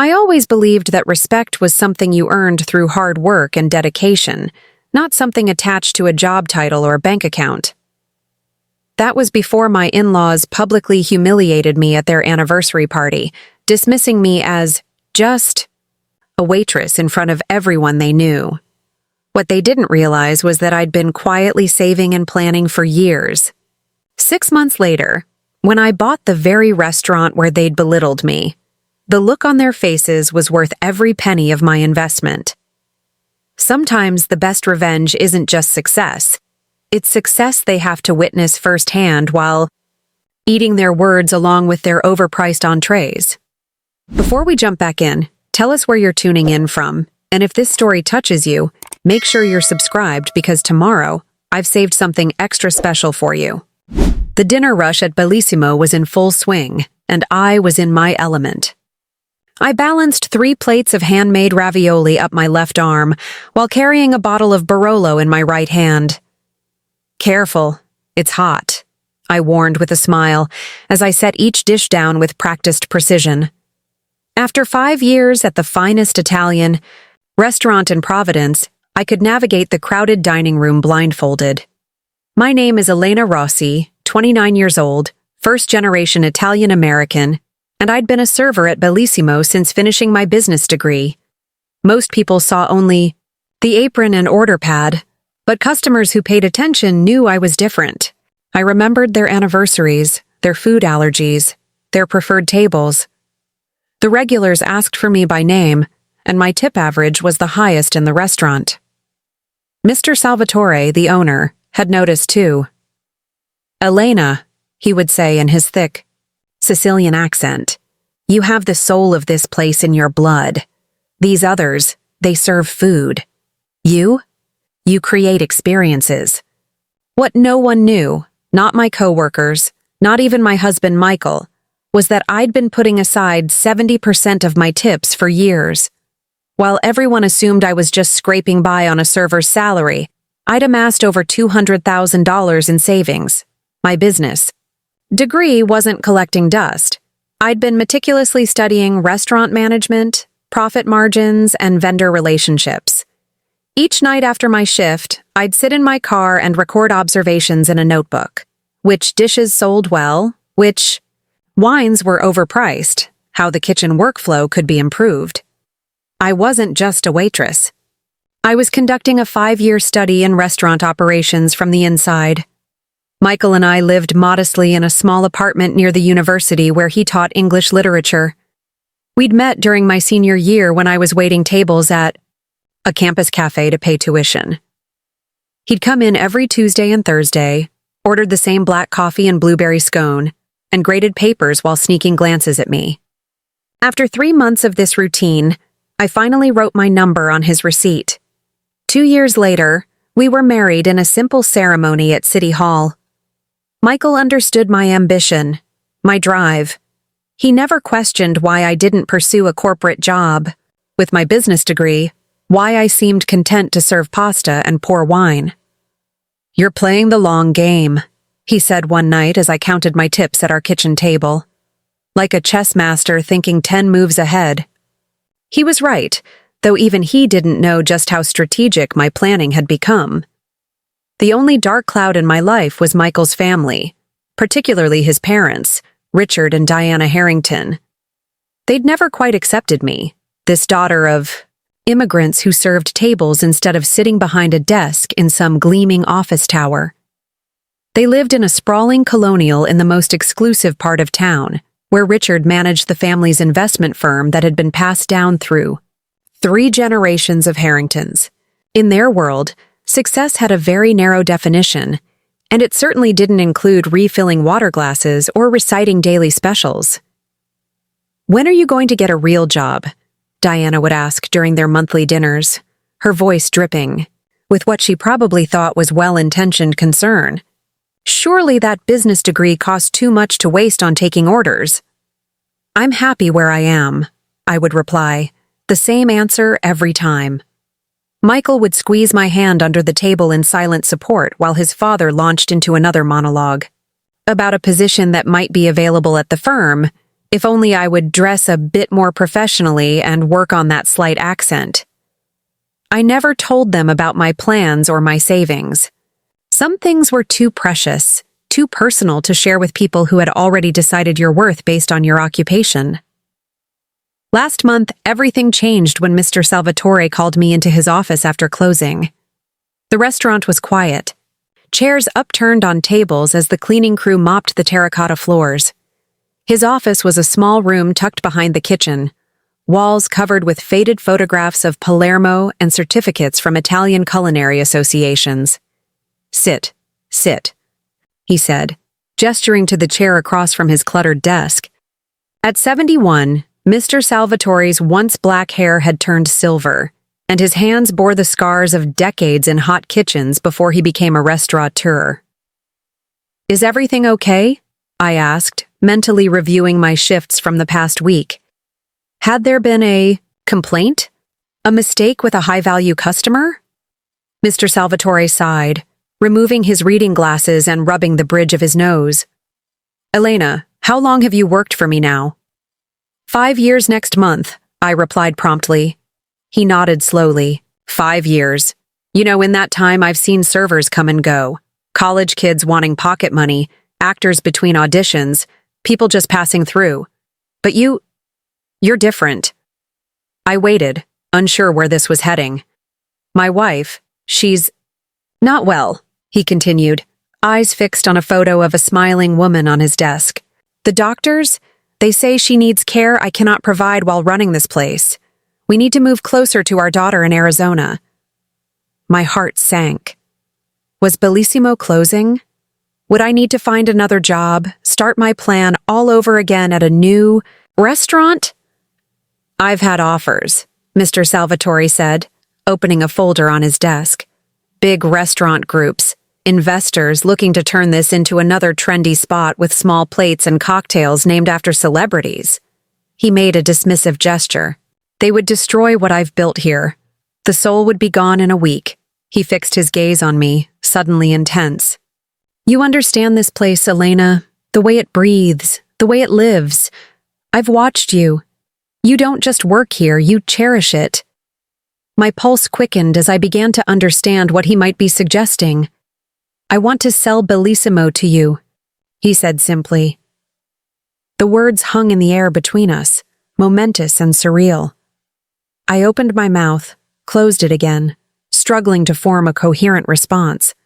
I always believed that respect was something you earned through hard work and dedication, not something attached to a job title or bank account. That was before my in-laws publicly humiliated me at their anniversary party, dismissing me as just a waitress in front of everyone they knew. What they didn't realize was that I'd been quietly saving and planning for years. 6 months later, when I bought the very restaurant where they'd belittled me, the look on their faces was worth every penny of my investment. Sometimes the best revenge isn't just success. It's success they have to witness firsthand while eating their words along with their overpriced entrées. Before we jump back in, tell us where you're tuning in from, and if this story touches you, make sure you're subscribed because tomorrow, I've saved something extra special for you. The dinner rush at Bellissimo was in full swing, and I was in my element. I balanced 3 plates of handmade ravioli up my left arm while carrying a bottle of Barolo in my right hand. "Careful, it's hot," I warned with a smile as I set each dish down with practiced precision. After 5 years at the finest Italian restaurant in Providence, I could navigate the crowded dining room blindfolded. My name is Elena Rossi, 29 years old, first-generation Italian-American, and I'd been a server at Bellissimo since finishing my business degree. Most people saw only the apron and order pad, but customers who paid attention knew I was different. I remembered their anniversaries, their food allergies, their preferred tables. The regulars asked for me by name, and my tip average was the highest in the restaurant. Mr. Salvatore, the owner, had noticed too. "Elena," he would say in his thick Sicilian accent, "you have the soul of this place in your blood. These others, they serve food. You create experiences." What no one knew, not my coworkers, not even my husband Michael, was that I'd been putting aside 70% of my tips for years. While everyone assumed I was just scraping by on a server's salary, I'd amassed over $200,000 in savings. My business degree wasn't collecting dust. I'd been meticulously studying restaurant management, profit margins, and vendor relationships. Each night after my shift, I'd sit in my car and record observations in a notebook. Which dishes sold well, which wines were overpriced, how the kitchen workflow could be improved. I wasn't just a waitress. I was conducting a 5-year study in restaurant operations from the inside. Michael and I lived modestly in a small apartment near the university where he taught English literature. We'd met during my senior year when I was waiting tables at a campus cafe to pay tuition. He'd come in every Tuesday and Thursday, ordered the same black coffee and blueberry scone, and graded papers while sneaking glances at me. After 3 months of this routine, I finally wrote my number on his receipt. 2 years later, we were married in a simple ceremony at City Hall. Michael understood my ambition, my drive. He never questioned why I didn't pursue a corporate job. With my business degree, why I seemed content to serve pasta and pour wine. "You're playing the long game," he said one night as I counted my tips at our kitchen table. Like a chess master thinking 10 moves ahead. He was right, though even he didn't know just how strategic my planning had become. The only dark cloud in my life was Michael's family, particularly his parents, Richard and Diana Harrington. They'd never quite accepted me, this daughter of immigrants who served tables instead of sitting behind a desk in some gleaming office tower. They lived in a sprawling colonial in the most exclusive part of town, where Richard managed the family's investment firm that had been passed down through 3 generations of Harringtons. In their world, success had a very narrow definition, and it certainly didn't include refilling water glasses or reciting daily specials. "When are you going to get a real job?" Diana would ask during their monthly dinners, her voice dripping, with what she probably thought was well-intentioned concern. "Surely that business degree cost too much to waste on taking orders." "I'm happy where I am," I would reply, the same answer every time. Michael would squeeze my hand under the table in silent support while his father launched into another monologue about a position that might be available at the firm, If only I would dress a bit more professionally and work on that slight accent. I never told them about my plans or my savings. Some things were too precious, too personal to share with people who had already decided your worth based on your occupation. Last month, everything changed when Mr. Salvatore called me into his office after closing. The restaurant was quiet. Chairs upturned on tables as the cleaning crew mopped the terracotta floors. His office was a small room tucked behind the kitchen, walls covered with faded photographs of Palermo and certificates from Italian culinary associations. "Sit, sit," he said, gesturing to the chair across from his cluttered desk. At 71, Mr. Salvatore's once black hair had turned silver, and his hands bore the scars of decades in hot kitchens before he became a restaurateur. "Is everything okay?" I asked, mentally reviewing my shifts from the past week. Had there been a complaint? A mistake with a high-value customer? Mr. Salvatore sighed, removing his reading glasses and rubbing the bridge of his nose. "Elena, how long have you worked for me now?" 5 years next month, I replied promptly. He nodded slowly. 5 years. You know, in that time I've seen servers come and go. College kids wanting pocket money, actors between auditions, people just passing through. But you're different. I waited, unsure where this was heading. My wife, she's not well, he continued, eyes fixed on a photo of a smiling woman on his desk. The doctors, they say she needs care I cannot provide while running this place. We need to move closer to our daughter in Arizona. My heart sank. Was Bellissimo closing? Would I need to find another job, start my plan all over again at a new restaurant? "I've had offers," Mr. Salvatore said, opening a folder on his desk. "Big restaurant groups, investors looking to turn this into another trendy spot with small plates and cocktails named after celebrities." He made a dismissive gesture. "They would destroy what I've built here. The soul would be gone in a week." He fixed his gaze on me, suddenly intense. "You understand this place, Elena, the way it breathes, the way it lives. I've watched you. You don't just work here, you cherish it." My pulse quickened as I began to understand what he might be suggesting. "I want to sell Bellissimo to you," he said simply. The words hung in the air between us, momentous and surreal. I opened my mouth, closed it again, struggling to form a coherent response.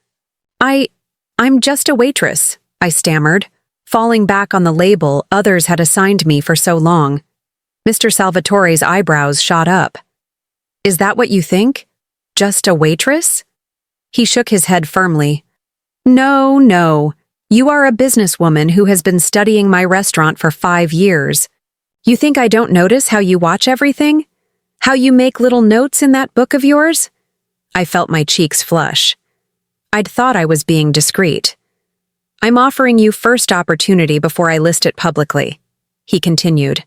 I'm just a waitress," I stammered, falling back on the label others had assigned me for so long. Mr. Salvatore's eyebrows shot up. "Is that what you think? Just a waitress?" He shook his head firmly. No, no. You are a businesswoman who has been studying my restaurant for 5 years. You think I don't notice how you watch everything? How you make little notes in that book of yours?" I felt my cheeks flush. I'd thought I was being discreet. "I'm offering you first opportunity before I list it publicly," he continued.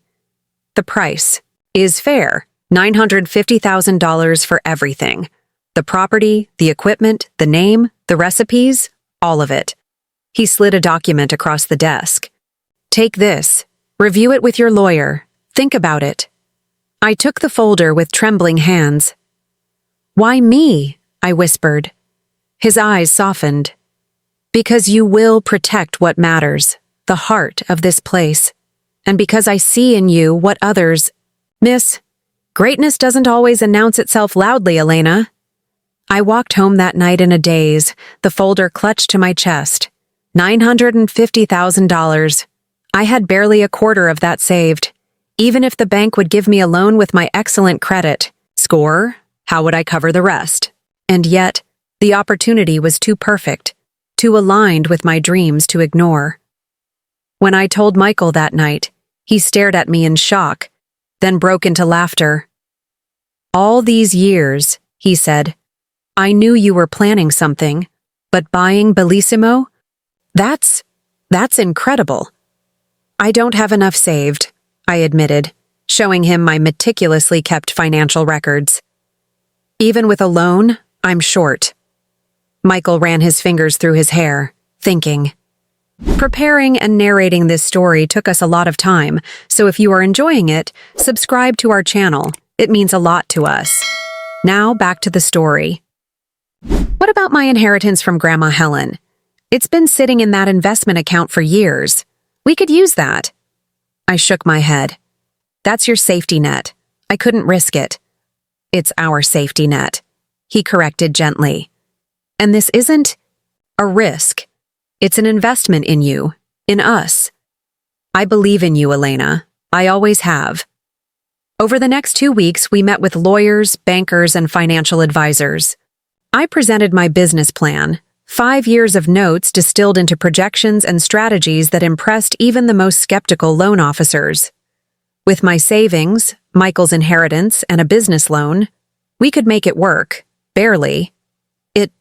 "The price is fair, $950,000 for everything. The property, the equipment, the name, the recipes, all of it." He slid a document across the desk. "Take this. Review it with your lawyer. Think about it." I took the folder with trembling hands. "Why me?" I whispered. His eyes softened. "Because you will protect what matters, the heart of this place. And because I see in you what others— Miss, greatness doesn't always announce itself loudly, Elena." I walked home that night in a daze, the folder clutched to my chest. $950,000. I had barely a quarter of that saved. Even if the bank would give me a loan with my excellent credit score, how would I cover the rest? And yet, the opportunity was too perfect, too aligned with my dreams to ignore. When I told Michael that night, he stared at me in shock, then broke into laughter. "All these years," he said, "I knew you were planning something, but buying Bellissimo? That's incredible." "I don't have enough saved," I admitted, showing him my meticulously kept financial records. "Even with a loan, I'm short." Michael ran his fingers through his hair, thinking. Preparing and narrating this story took us a lot of time, so if you are enjoying it, subscribe to our channel. It means a lot to us. Now back to the story. What about my inheritance from Grandma Helen? It's been sitting in that investment account for years. We could use that. I shook my head. That's your safety net. I couldn't risk it. It's our safety net, he corrected gently. And this isn't a risk. It's an investment in you, in us. I believe in you, Elena. I always have. Over the next 2 weeks, we met with lawyers, bankers, and financial advisors. I presented my business plan, 5 years of notes distilled into projections and strategies that impressed even the most skeptical loan officers. With my savings, Michael's inheritance, and a business loan, we could make it work, barely. It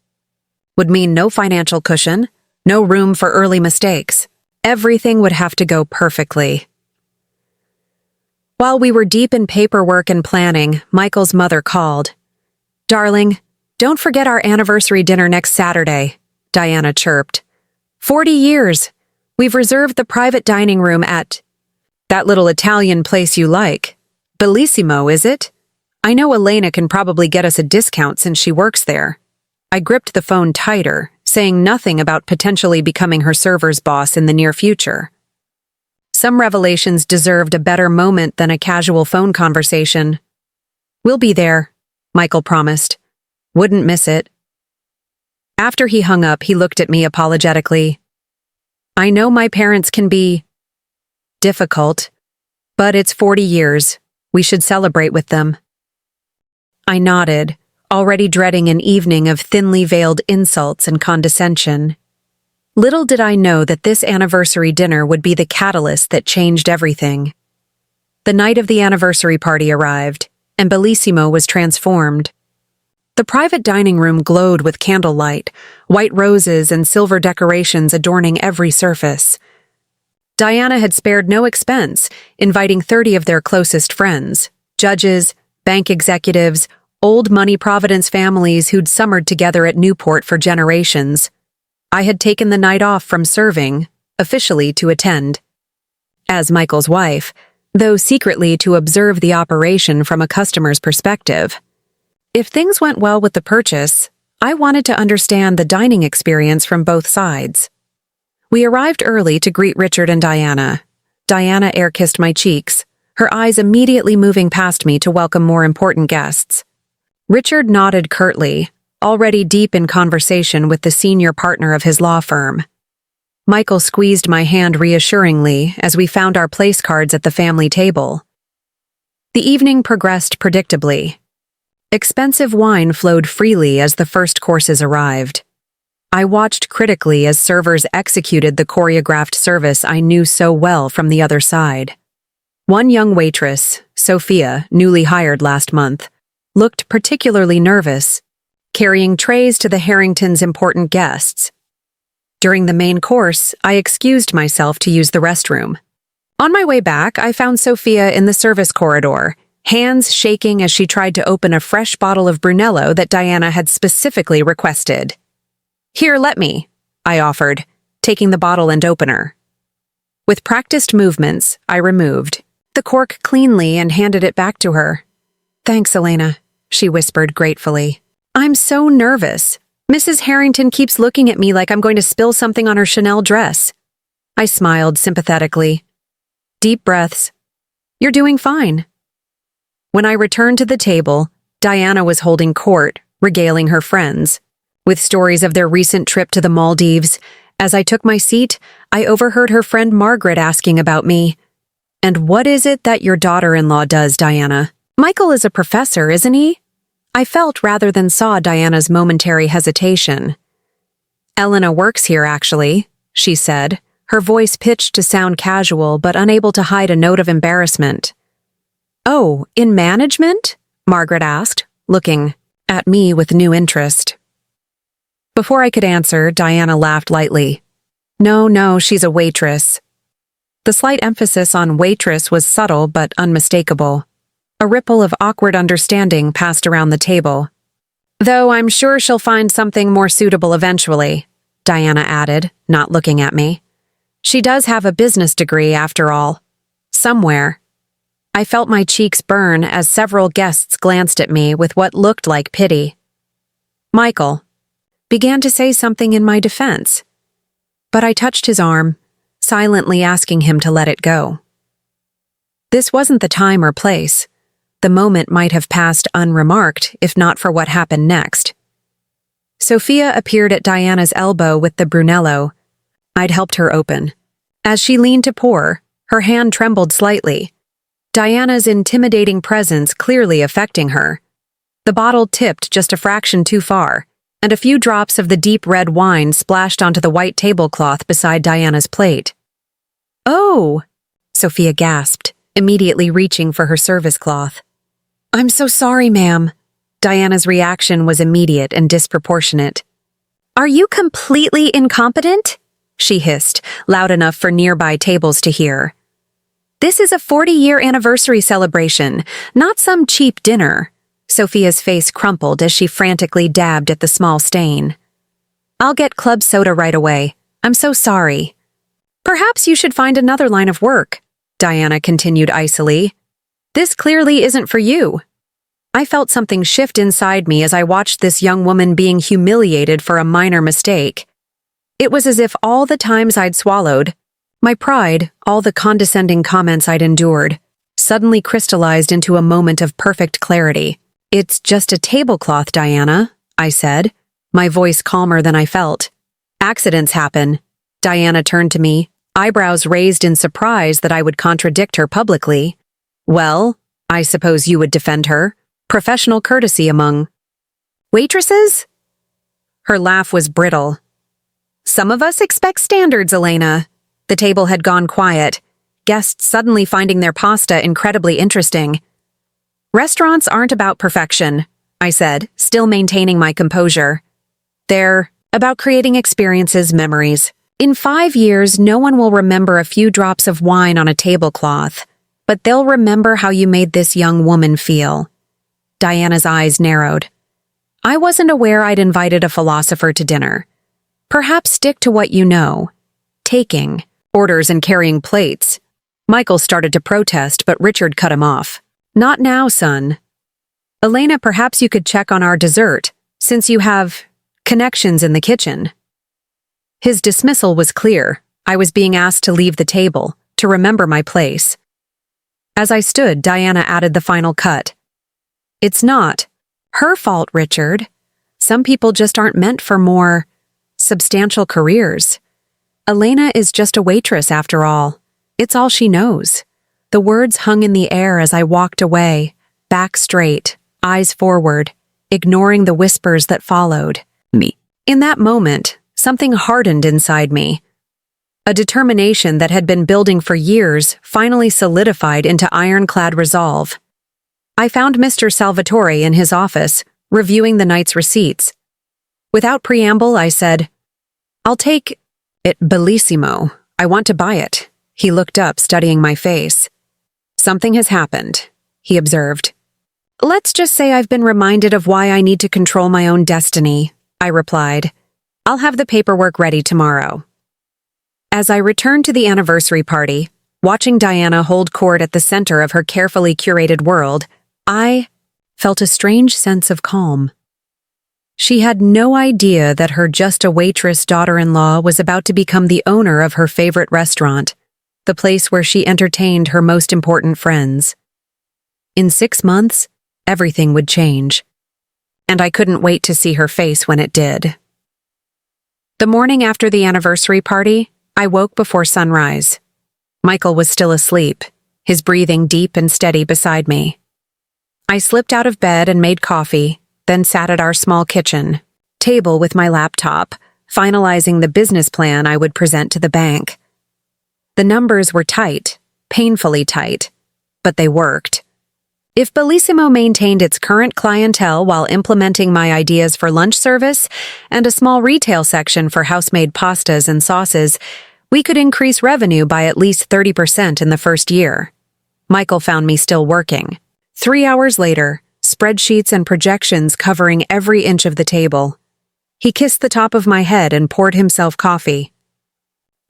would mean no financial cushion, no room for early mistakes. Everything would have to go perfectly. While we were deep in paperwork and planning, Michael's mother called. "Darling, don't forget our anniversary dinner next Saturday," Diana chirped. 40 years. We've reserved the private dining room at that little Italian place you like. Bellissimo, is it? I know Elena can probably get us a discount since she works there. I gripped the phone tighter, saying nothing about potentially becoming her server's boss in the near future. Some revelations deserved a better moment than a casual phone conversation. "We'll be there," Michael promised. "Wouldn't miss it." After he hung up, he looked at me apologetically. "I know my parents can be difficult, but it's 40 years. We should celebrate with them." I nodded, already dreading an evening of thinly veiled insults and condescension. Little did I know that this anniversary dinner would be the catalyst that changed everything. The night of the anniversary party arrived, and Bellissimo was transformed. The private dining room glowed with candlelight, white roses and silver decorations adorning every surface. Diana had spared no expense, inviting 30 of their closest friends, judges, bank executives, old money Providence families who'd summered together at Newport for generations. I had taken the night off from serving, officially to attend. As Michael's wife, though secretly to observe the operation from a customer's perspective. If things went well with the purchase, I wanted to understand the dining experience from both sides. We arrived early to greet Richard and Diana. Diana air-kissed my cheeks, her eyes immediately moving past me to welcome more important guests. Richard nodded curtly, already deep in conversation with the senior partner of his law firm. Michael squeezed my hand reassuringly as we found our place cards at the family table. The evening progressed predictably. Expensive wine flowed freely as the first courses arrived. I watched critically as servers executed the choreographed service I knew so well from the other side. One young waitress, Sophia, newly hired last month, looked particularly nervous, carrying trays to the Harringtons' important guests. During the main course, I excused myself to use the restroom. On my way back, I found Sophia in the service corridor, hands shaking as she tried to open a fresh bottle of Brunello that Diana had specifically requested. "Here, let me," I offered, taking the bottle and opener. With practiced movements, I removed the cork cleanly and handed it back to her. "Thanks, Elena," she whispered gratefully. "I'm so nervous. Mrs. Harrington keeps looking at me like I'm going to spill something on her Chanel dress." I smiled sympathetically. Deep breaths. "You're doing fine." When I returned to the table, Diana was holding court, regaling her friends with stories of their recent trip to the Maldives. As I took my seat, I overheard her friend Margaret asking about me. "And what is it that your daughter-in-law does, Diana? Michael is a professor, isn't he?" I felt rather than saw Diana's momentary hesitation. "Elena works here, actually," she said, her voice pitched to sound casual but unable to hide a note of embarrassment. "Oh, in management?" Margaret asked, looking at me with new interest. Before I could answer, Diana laughed lightly. No, she's a waitress." The slight emphasis on waitress was subtle but unmistakable. A ripple of awkward understanding passed around the table. "Though I'm sure she'll find something more suitable eventually," Diana added, not looking at me. She does have a business degree, after all. Somewhere. I felt my cheeks burn as several guests glanced at me with what looked like pity. Michael began to say something in my defense, but I touched his arm, silently asking him to let it go. This wasn't the time or place. The moment might have passed unremarked if not for what happened next. Sophia appeared at Diana's elbow with the Brunello. I'd helped her open. As she leaned to pour, her hand trembled slightly, Diana's intimidating presence clearly affecting her. The bottle tipped just a fraction too far, and a few drops of the deep red wine splashed onto the white tablecloth beside Diana's plate. "Oh!" Sophia gasped, immediately reaching for her service cloth. "I'm so sorry, ma'am." Diana's reaction was immediate and disproportionate. "Are you completely incompetent?" she hissed, loud enough for nearby tables to hear. "This is a 40-year anniversary celebration, not some cheap dinner." Sophia's face crumpled as she frantically dabbed at the small stain. "I'll get club soda right away. I'm so sorry." "Perhaps you should find another line of work," Diana continued icily. "This clearly isn't for you." I felt something shift inside me as I watched this young woman being humiliated for a minor mistake. It was as if all the times I'd swallowed, my pride, all the condescending comments I'd endured, suddenly crystallized into a moment of perfect clarity. "It's just a tablecloth, Diana," I said, my voice calmer than I felt. "Accidents happen." Diana turned to me, eyebrows raised in surprise that I would contradict her publicly. "Well, I suppose you would defend her. Professional courtesy among waitresses?" Her laugh was brittle. "Some of us expect standards, Elena." The table had gone quiet, guests suddenly finding their pasta incredibly interesting. "Restaurants aren't about perfection," I said, still maintaining my composure. "They're about creating experiences, memories. In 5 years, no one will remember a few drops of wine on a tablecloth, but they'll remember how you made this young woman feel." Diana's eyes narrowed. "I wasn't aware I'd invited a philosopher to dinner. Perhaps stick to what you know. Taking orders and carrying plates." Michael started to protest, but Richard cut him off. "Not now, son. Elena, perhaps you could check on our dessert, since you have connections in the kitchen." His dismissal was clear. I was being asked to leave the table, to remember my place. As I stood, Diana added the final cut. "It's not her fault, Richard. Some people just aren't meant for more substantial careers. Elena is just a waitress, after all. It's all she knows." The words hung in the air as I walked away, back straight, eyes forward, ignoring the whispers that followed. In that moment, something hardened inside me. A determination that had been building for years finally solidified into ironclad resolve. I found Mr. Salvatore in his office, reviewing the night's receipts. Without preamble, I said, "I'll take it Bellissimo. I want to buy it." He looked up, studying my face. "Something has happened," he observed. "Let's just say I've been reminded of why I need to control my own destiny," I replied. "I'll have the paperwork ready tomorrow." As I returned to the anniversary party, watching Diana hold court at the center of her carefully curated world, I felt a strange sense of calm. She had no idea that her just-a-waitress daughter-in-law was about to become the owner of her favorite restaurant, the place where she entertained her most important friends. In 6 months, everything would change, and I couldn't wait to see her face when it did. The morning after the anniversary party, I woke before sunrise. Michael was still asleep, his breathing deep and steady beside me. I slipped out of bed and made coffee, then sat at our small kitchen table with my laptop, finalizing the business plan I would present to the bank. The numbers were tight, painfully tight, but they worked. If Bellissimo maintained its current clientele while implementing my ideas for lunch service and a small retail section for house-made pastas and sauces, we could increase revenue by at least 30% in the first year. Michael found me still working. 3 hours later, spreadsheets and projections covering every inch of the table. He kissed the top of my head and poured himself coffee.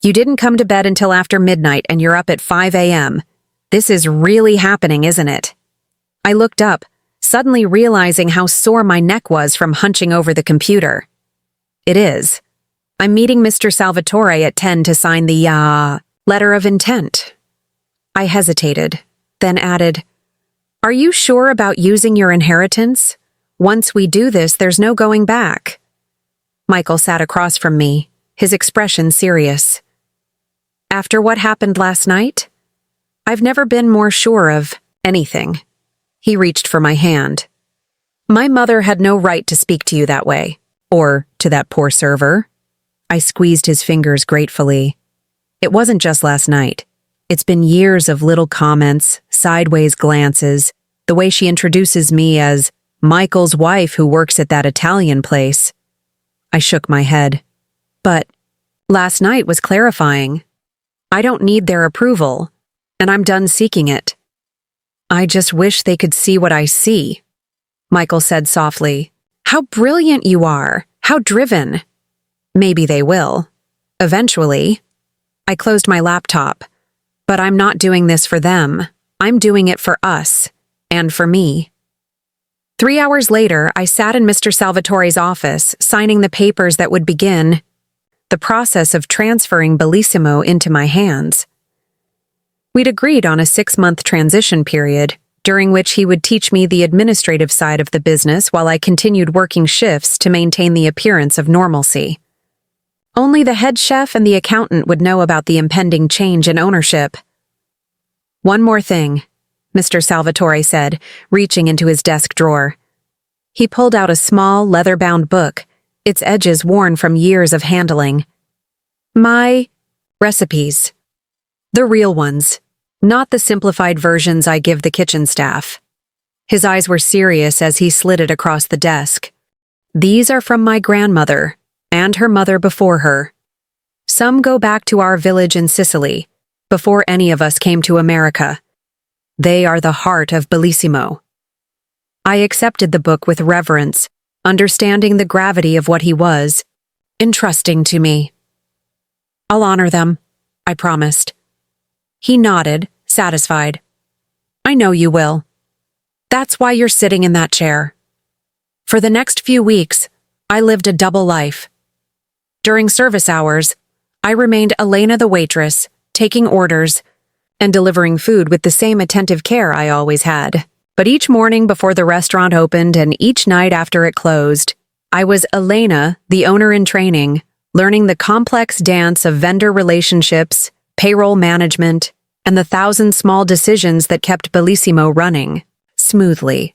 You didn't come to bed until after midnight and you're up at 5 a.m. This is really happening, isn't it? I looked up, suddenly realizing how sore my neck was from hunching over the computer. It is. I'm meeting Mr. Salvatore at 10 to sign the, letter of intent. I hesitated, then added, Are you sure about using your inheritance? Once we do this, there's no going back. Michael sat across from me, his expression serious. After what happened last night? I've never been more sure of anything. He reached for my hand. My mother had no right to speak to you that way, or to that poor server. I squeezed his fingers gratefully. It wasn't just last night. It's been years of little comments, sideways glances, the way she introduces me as Michael's wife who works at that Italian place. I shook my head. But last night was clarifying. I don't need their approval, and I'm done seeking it. I just wish they could see what I see. Michael said softly, How brilliant you are! How driven! Maybe they will. Eventually. I closed my laptop. But I'm not doing this for them. I'm doing it for us. And for me. 3 hours later, I sat in Mr. Salvatore's office, signing the papers that would begin the process of transferring Bellissimo into my hands. We'd agreed on a 6-month transition period, during which he would teach me the administrative side of the business while I continued working shifts to maintain the appearance of normalcy. Only the head chef and the accountant would know about the impending change in ownership. One more thing, Mr. Salvatore said, reaching into his desk drawer. He pulled out a small, leather-bound book, its edges worn from years of handling. My recipes. The real ones, not the simplified versions I give the kitchen staff. His eyes were serious as he slid it across the desk. These are from my grandmother, and her mother before her. Some go back to our village in Sicily, before any of us came to America. They are the heart of Bellissimo. I accepted the book with reverence, understanding the gravity of what he was, entrusting to me. I'll honor them, I promised. He nodded, satisfied. I know you will. That's why you're sitting in that chair. For the next few weeks, I lived a double life. During service hours, I remained Elena the waitress, taking orders, and delivering food with the same attentive care I always had. But each morning before the restaurant opened and each night after it closed, I was Elena, the owner in training, learning the complex dance of vendor relationships, payroll management, and the 1,000 small decisions that kept Bellissimo running smoothly.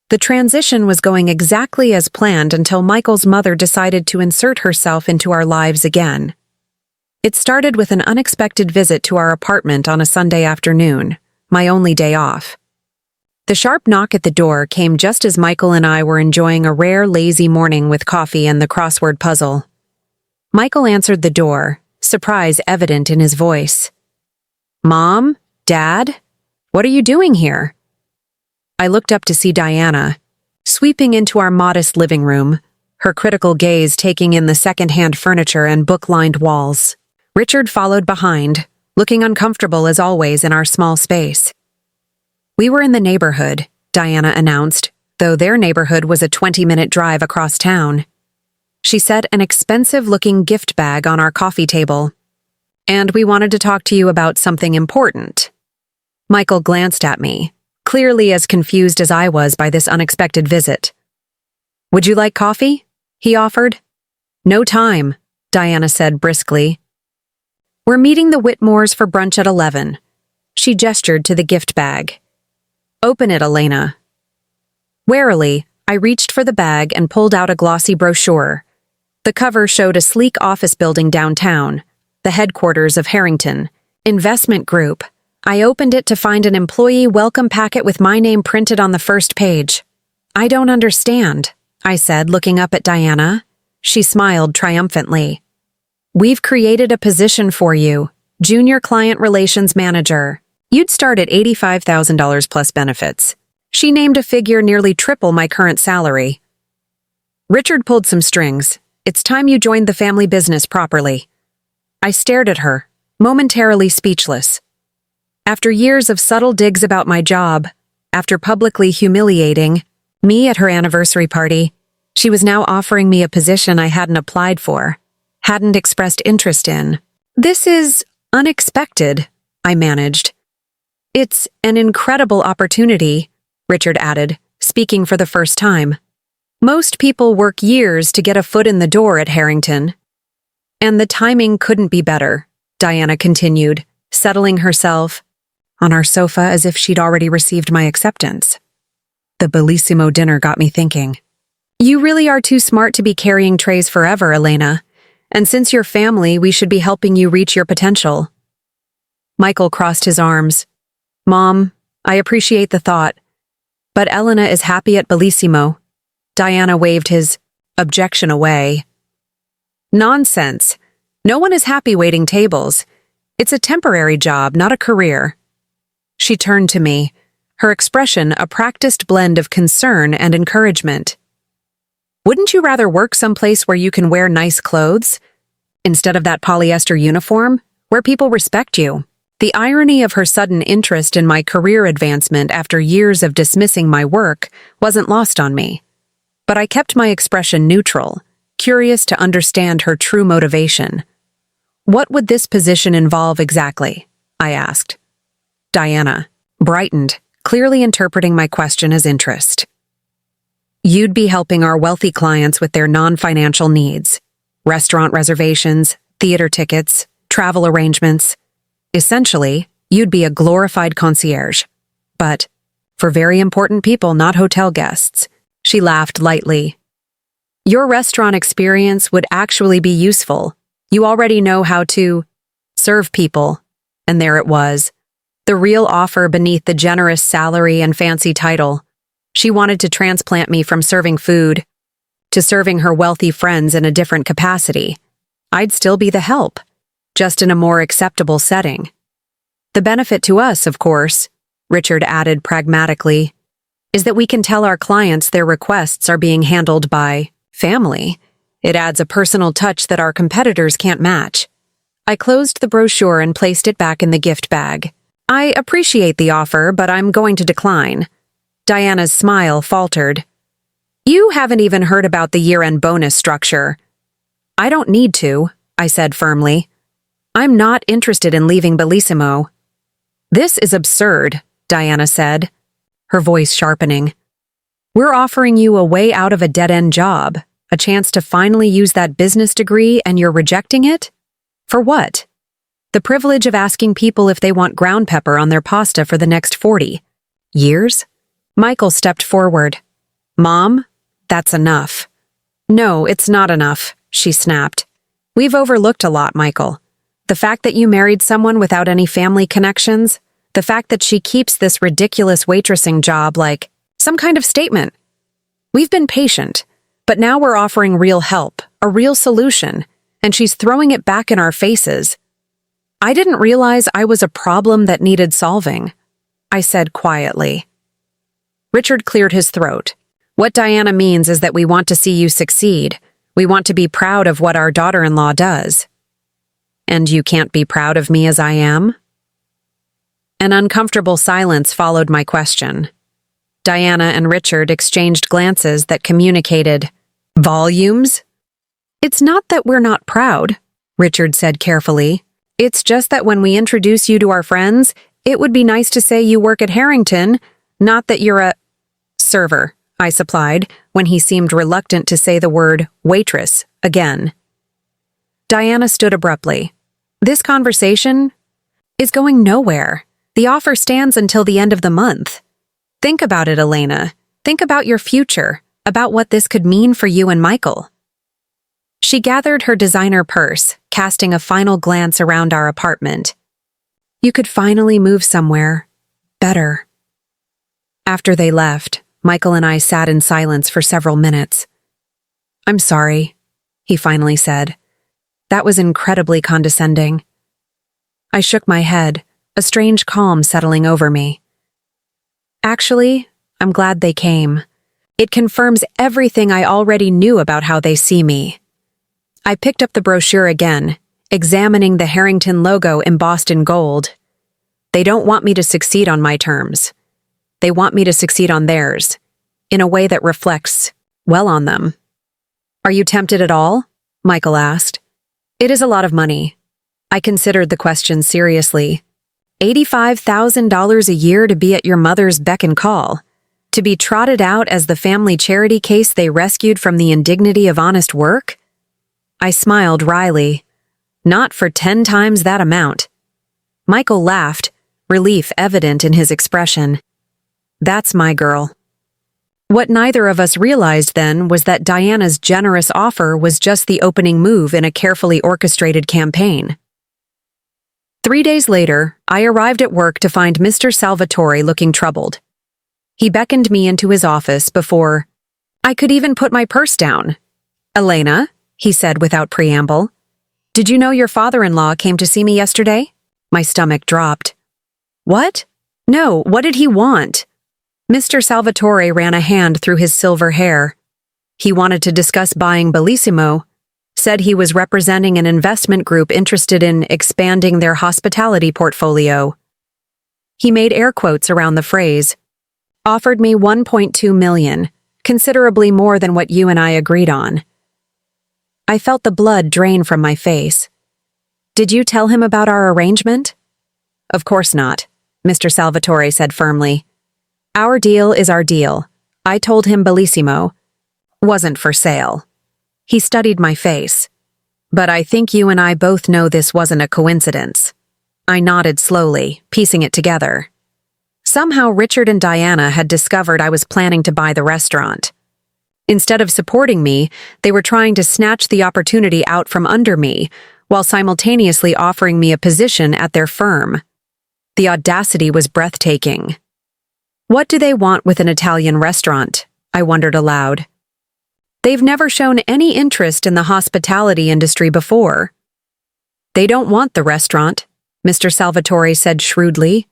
The transition was going exactly as planned until Michael's mother decided to insert herself into our lives again. It started with an unexpected visit to our apartment on a Sunday afternoon, my only day off. The sharp knock at the door came just as Michael and I were enjoying a rare, lazy morning with coffee and the crossword puzzle. Michael answered the door, surprise evident in his voice. Mom? Dad? What are you doing here? I looked up to see Diana, sweeping into our modest living room, her critical gaze taking in the second-hand furniture and book-lined walls. Richard followed behind, looking uncomfortable as always in our small space. We were in the neighborhood, Diana announced, though their neighborhood was a 20-minute drive across town. She set an expensive-looking gift bag on our coffee table. And we wanted to talk to you about something important. Michael glanced at me, clearly as confused as I was by this unexpected visit. Would you like coffee? He offered. No time, Diana said briskly. We're meeting the Whitmores for brunch at 11. She gestured to the gift bag. Open it, Elena. Warily, I reached for the bag and pulled out a glossy brochure. The cover showed a sleek office building downtown, the headquarters of Harrington Investment Group. I opened it to find an employee welcome packet with my name printed on the first page. I don't understand, I said, looking up at Diana. She smiled triumphantly. We've created a position for you, Junior Client Relations Manager. You'd start at $85,000 plus benefits. She named a figure nearly triple my current salary. Richard pulled some strings. It's time you joined the family business properly. I stared at her, momentarily speechless. After years of subtle digs about my job, after publicly humiliating me at her anniversary party, she was now offering me a position I hadn't applied for, hadn't expressed interest in. This is unexpected, I managed. It's an incredible opportunity, Richard added, speaking for the first time. Most people work years to get a foot in the door at Harrington. And the timing couldn't be better, Diana continued, settling herself on our sofa as if she'd already received my acceptance. The Bellissimo dinner got me thinking. You really are too smart to be carrying trays forever, Elena. And since you're family, we should be helping you reach your potential. Michael crossed his arms. Mom, I appreciate the thought, but Elena is happy at Bellissimo. Diana waved his objection away. Nonsense. No one is happy waiting tables. It's a temporary job, not a career. She turned to me, her expression a practiced blend of concern and encouragement. Wouldn't you rather work someplace where you can wear nice clothes, instead of that polyester uniform, where people respect you? The irony of her sudden interest in my career advancement after years of dismissing my work wasn't lost on me. But I kept my expression neutral, curious to understand her true motivation. What would this position involve exactly? I asked. Diana brightened, clearly interpreting my question as interest. You'd be helping our wealthy clients with their non-financial needs. Restaurant reservations, theater tickets, travel arrangements. Essentially, you'd be a glorified concierge. But for very important people, not hotel guests. She laughed lightly. Your restaurant experience would actually be useful. You already know how to serve people. And there it was. The real offer beneath the generous salary and fancy title. She wanted to transplant me from serving food to serving her wealthy friends in a different capacity. I'd still be the help, just in a more acceptable setting. The benefit to us, of course, Richard added pragmatically, is that we can tell our clients their requests are being handled by family. It adds a personal touch that our competitors can't match. I closed the brochure and placed it back in the gift bag. I appreciate the offer, but I'm going to decline. Diana's smile faltered. You haven't even heard about the year-end bonus structure. I don't need to, I said firmly. I'm not interested in leaving Bellissimo. This is absurd, Diana said, her voice sharpening. We're offering you a way out of a dead-end job, a chance to finally use that business degree, and you're rejecting it? For what? The privilege of asking people if they want ground pepper on their pasta for the next 40 years? Michael stepped forward. Mom, that's enough. No, it's not enough, she snapped. We've overlooked a lot, Michael. The fact that you married someone without any family connections, the fact that she keeps this ridiculous waitressing job like some kind of statement. We've been patient, but now we're offering real help, a real solution, and she's throwing it back in our faces. I didn't realize I was a problem that needed solving, I said quietly. Richard cleared his throat. What Diana means is that we want to see you succeed. We want to be proud of what our daughter-in-law does. And you can't be proud of me as I am? An uncomfortable silence followed my question. Diana and Richard exchanged glances that communicated volumes. It's not that we're not proud, Richard said carefully. It's just that when we introduce you to our friends, it would be nice to say you work at Harrington, not that you're a server, I supplied, when he seemed reluctant to say the word waitress again. Diana stood abruptly. This conversation is going nowhere. The offer stands until the end of the month. Think about it, Elena. Think about your future, about what this could mean for you and Michael. She gathered her designer purse, casting a final glance around our apartment. You could finally move somewhere better. After they left, Michael and I sat in silence for several minutes. I'm sorry, he finally said. That was incredibly condescending. I shook my head, a strange calm settling over me. Actually, I'm glad they came. It confirms everything I already knew about how they see me. I picked up the brochure again, examining the Harrington logo embossed in gold. They don't want me to succeed on my terms. They want me to succeed on theirs, in a way that reflects well on them. Are you tempted at all? Michael asked. It is a lot of money. I considered the question seriously. $85,000 a year to be at your mother's beck and call, to be trotted out as the family charity case they rescued from the indignity of honest work? I smiled wryly. Not for 10 times that amount. Michael laughed, relief evident in his expression. That's my girl. What neither of us realized then was that Diana's generous offer was just the opening move in a carefully orchestrated campaign. 3 days later, I arrived at work to find Mr. Salvatore looking troubled. He beckoned me into his office before I could even put my purse down. Elena, he said without preamble, did you know your father-in-law came to see me yesterday? My stomach dropped. What? No, what did he want? Mr. Salvatore ran a hand through his silver hair. He wanted to discuss buying Bellissimo, said he was representing an investment group interested in expanding their hospitality portfolio. He made air quotes around the phrase. Offered me $1.2 million, considerably more than what you and I agreed on. I felt the blood drain from my face. Did you tell him about our arrangement? Of course not, Mr. Salvatore said firmly. Our deal is our deal. I told him Bellissimo wasn't for sale. He studied my face. But I think you and I both know this wasn't a coincidence. I nodded slowly, piecing it together. Somehow Richard and Diana had discovered I was planning to buy the restaurant. Instead of supporting me, they were trying to snatch the opportunity out from under me, while simultaneously offering me a position at their firm. The audacity was breathtaking. What do they want with an Italian restaurant? I wondered aloud. They've never shown any interest in the hospitality industry before. They don't want the restaurant, Mr. Salvatore said shrewdly.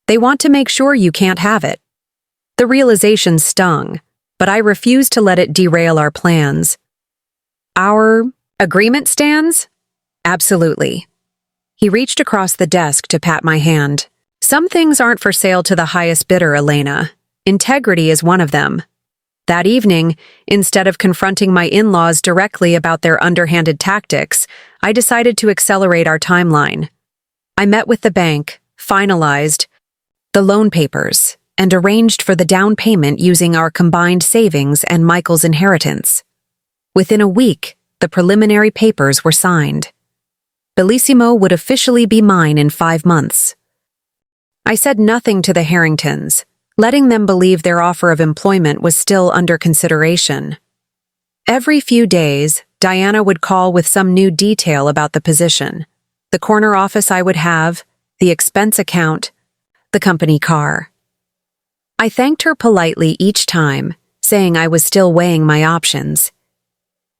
They want to make sure you can't have it. The realization stung, but I refused to let it derail our plans. Our agreement stands? Absolutely. He reached across the desk to pat my hand. Some things aren't for sale to the highest bidder, Elena. Integrity is one of them. That evening, instead of confronting my in-laws directly about their underhanded tactics, I decided to accelerate our timeline. I met with the bank, finalized the loan papers, and arranged for the down payment using our combined savings and Michael's inheritance. Within a week, the preliminary papers were signed. Bellissimo would officially be mine in 5 months. I said nothing to the Harringtons, letting them believe their offer of employment was still under consideration. Every few days, Diana would call with some new detail about the position, the corner office I would have, the expense account, the company car. I thanked her politely each time, saying I was still weighing my options.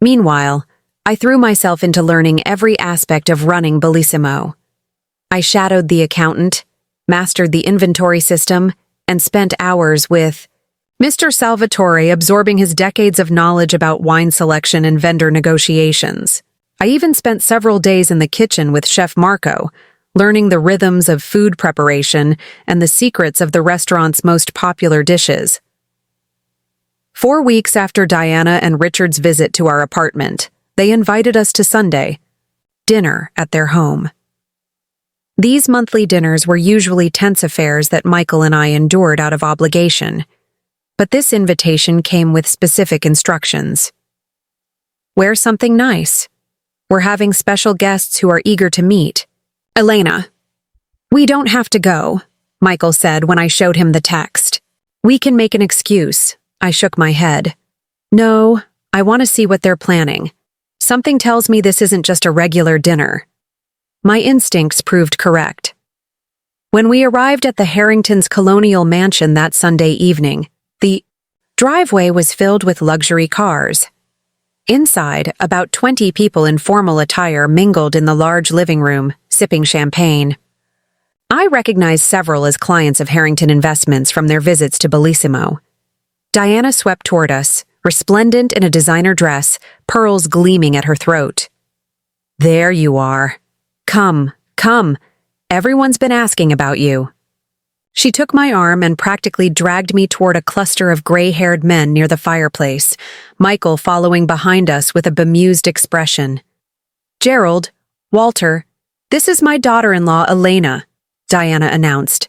Meanwhile, I threw myself into learning every aspect of running Bellissimo. I shadowed the accountant, mastered the inventory system, and spent hours with Mr. Salvatore absorbing his decades of knowledge about wine selection and vendor negotiations. I even spent several days in the kitchen with Chef Marco, learning the rhythms of food preparation and the secrets of the restaurant's most popular dishes. 4 weeks after Diana and Richard's visit to our apartment, they invited us to Sunday dinner at their home. These monthly dinners were usually tense affairs that Michael and I endured out of obligation, but this invitation came with specific instructions. Wear something nice. We're having special guests who are eager to meet. Elena. We don't have to go, Michael said when I showed him the text. We can make an excuse. I shook my head. No, I want to see what they're planning. Something tells me this isn't just a regular dinner. My instincts proved correct. When we arrived at the Harringtons' colonial mansion that Sunday evening, the driveway was filled with luxury cars. Inside, about 20 people in formal attire mingled in the large living room, sipping champagne. I recognized several as clients of Harrington Investments from their visits to Bellissimo. Diana swept toward us, resplendent in a designer dress, pearls gleaming at her throat. There you are. Come, come. Everyone's been asking about you. She took my arm and practically dragged me toward a cluster of gray-haired men near the fireplace, Michael following behind us with a bemused expression. Gerald, Walter, this is my daughter-in-law, Elena, Diana announced.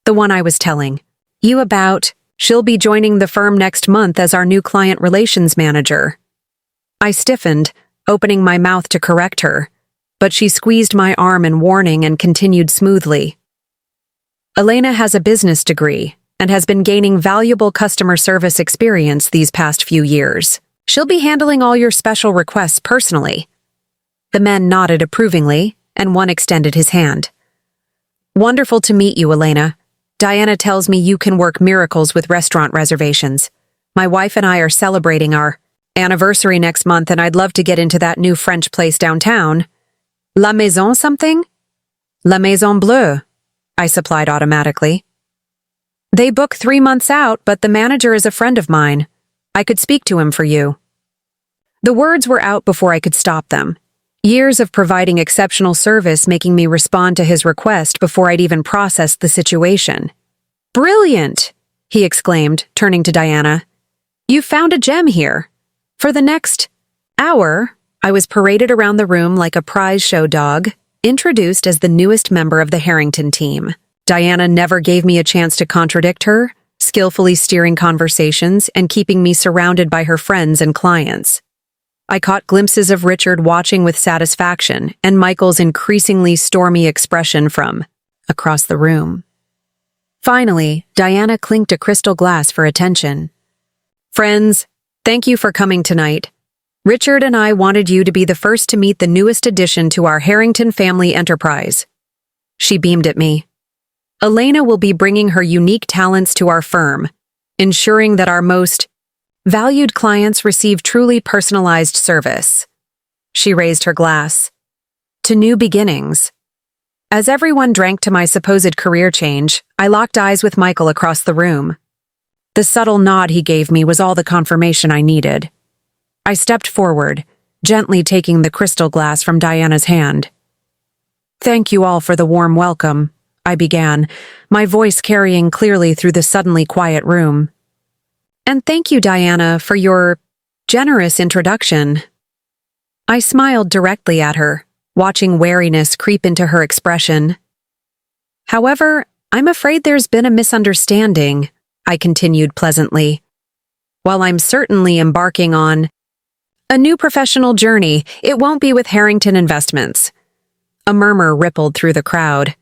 The one I was telling you about. She'll be joining the firm next month as our new client relations manager. I stiffened, opening my mouth to correct her, but she squeezed my arm in warning and continued smoothly. Elena has a business degree and has been gaining valuable customer service experience these past few years. She'll be handling all your special requests personally. The men nodded approvingly, and one extended his hand. Wonderful to meet you, Elena. Diana tells me you can work miracles with restaurant reservations. My wife and I are celebrating our anniversary next month, and I'd love to get into that new French place downtown. La Maison something? La Maison Bleue, I supplied automatically. They book 3 months out, but the manager is a friend of mine. I could speak to him for you. The words were out before I could stop them. Years of providing exceptional service making me respond to his request before I'd even processed the situation. Brilliant, he exclaimed, turning to Diana. You found a gem here. For the next hour, I was paraded around the room like a prize show dog, introduced as the newest member of the Harrington team. Diana never gave me a chance to contradict her, skillfully steering conversations and keeping me surrounded by her friends and clients. I caught glimpses of Richard watching with satisfaction and Michael's increasingly stormy expression from across the room. Finally, Diana clinked a crystal glass for attention. Friends, thank you for coming tonight. Richard and I wanted you to be the first to meet the newest addition to our Harrington family enterprise. She beamed at me. Elena will be bringing her unique talents to our firm, ensuring that our most valued clients receive truly personalized service. She raised her glass. To new beginnings. As everyone drank to my supposed career change, I locked eyes with Michael across the room. The subtle nod he gave me was all the confirmation I needed. I stepped forward, gently taking the crystal glass from Diana's hand. Thank you all for the warm welcome, I began, my voice carrying clearly through the suddenly quiet room. And thank you, Diana, for your generous introduction. I smiled directly at her, watching wariness creep into her expression. However, I'm afraid there's been a misunderstanding, I continued pleasantly. While I'm certainly embarking on a new professional journey, it won't be with Harrington Investments. A murmur rippled through the crowd.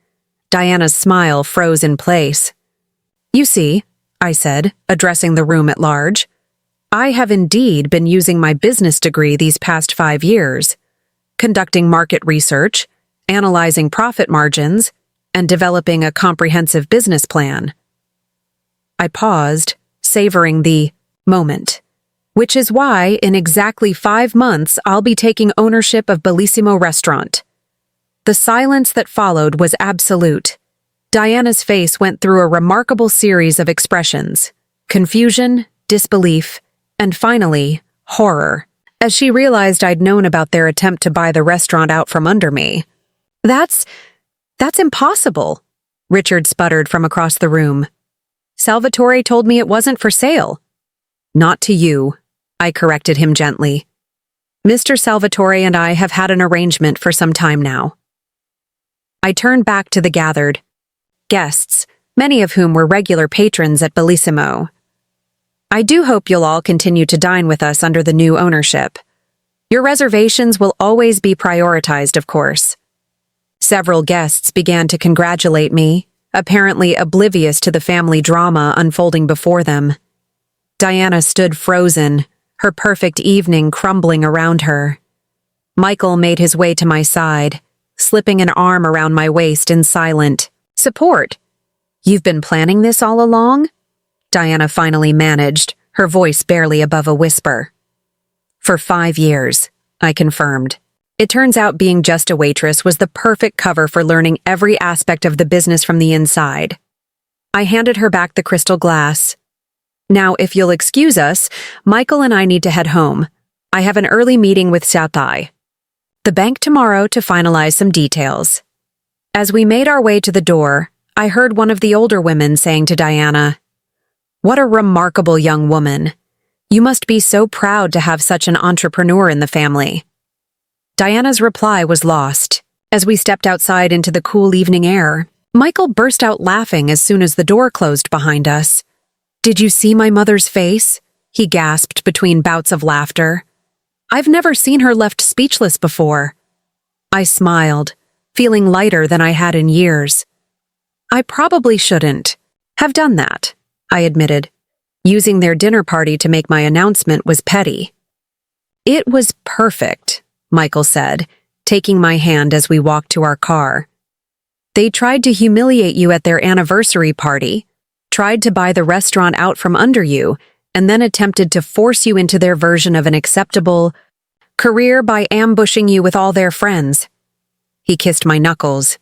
Diana's smile froze in place. You see, I said, addressing the room at large, I have indeed been using my business degree these past 5 years, conducting market research, analyzing profit margins, and developing a comprehensive business plan. I paused, savoring the moment, which is why in exactly 5 months I'll be taking ownership of Bellissimo restaurant. The silence that followed was absolute. Diana's face went through a remarkable series of expressions: confusion, disbelief, and finally, horror, as she realized I'd known about their attempt to buy the restaurant out from under me. That's impossible, Richard sputtered from across the room. Salvatore told me it wasn't for sale. Not to you, I corrected him gently. Mr. Salvatore and I have had an arrangement for some time now. I turned back to the gathered guests, many of whom were regular patrons at Bellissimo. I do hope you'll all continue to dine with us under the new ownership. Your reservations will always be prioritized, of course. Several guests began to congratulate me, apparently oblivious to the family drama unfolding before them. Diana stood frozen, her perfect evening crumbling around her. Michael made his way to my side, slipping an arm around my waist in silent support. You've been planning this all along? Diana finally managed, her voice barely above a whisper. For 5 years, I confirmed. It turns out being just a waitress was the perfect cover for learning every aspect of the business from the inside. I handed her back the crystal glass. Now, if you'll excuse us, Michael and I need to head home. I have an early meeting with Xiaotai. The bank tomorrow to finalize some details. As we made our way to the door, I heard one of the older women saying to Diana, "What a remarkable young woman. You must be so proud to have such an entrepreneur in the family." Diana's reply was lost. As we stepped outside into the cool evening air, Michael burst out laughing as soon as the door closed behind us. "Did you see my mother's face?" he gasped between bouts of laughter. "I've never seen her left speechless before." I smiled, feeling lighter than I had in years. "I probably shouldn't have done that," I admitted. Using their dinner party to make my announcement was petty. "It was perfect," Michael said, taking my hand as we walked to our car. "They tried to humiliate you at their anniversary party, tried to buy the restaurant out from under you, and then attempted to force you into their version of an acceptable career by ambushing you with all their friends." He kissed my knuckles.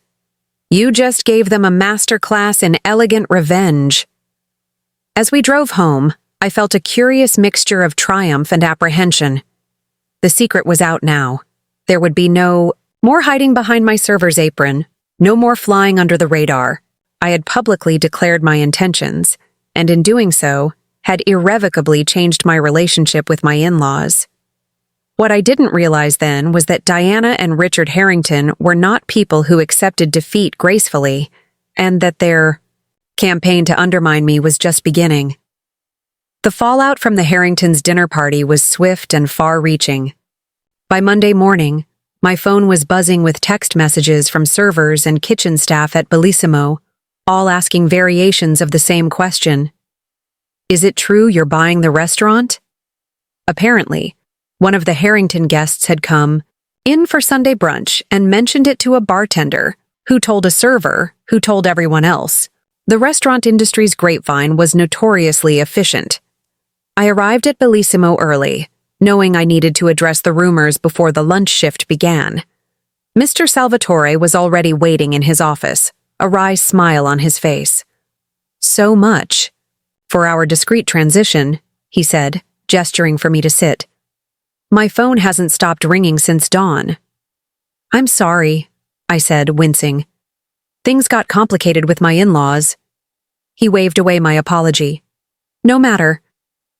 "You just gave them a master class in elegant revenge." As we drove home, I felt a curious mixture of triumph and apprehension. The secret was out now. There would be no more hiding behind my server's apron, no more flying under the radar. I had publicly declared my intentions, and in doing so, had irrevocably changed my relationship with my in-laws. What I didn't realize then was that Diana and Richard Harrington were not people who accepted defeat gracefully, and that their campaign to undermine me was just beginning. The fallout from the Harringtons' dinner party was swift and far-reaching. By Monday morning, my phone was buzzing with text messages from servers and kitchen staff at Bellissimo, all asking variations of the same question. "Is it true you're buying the restaurant?" Apparently, one of the Harrington guests had come in for Sunday brunch and mentioned it to a bartender, who told a server, who told everyone else. The restaurant industry's grapevine was notoriously efficient. I arrived at Bellissimo early, knowing I needed to address the rumors before the lunch shift began. Mr. Salvatore was already waiting in his office, a wry smile on his face. "So much for our discreet transition," he said, gesturing for me to sit. "My phone hasn't stopped ringing since dawn." "I'm sorry," I said, wincing. "Things got complicated with my in-laws." He waved away my apology. "No matter.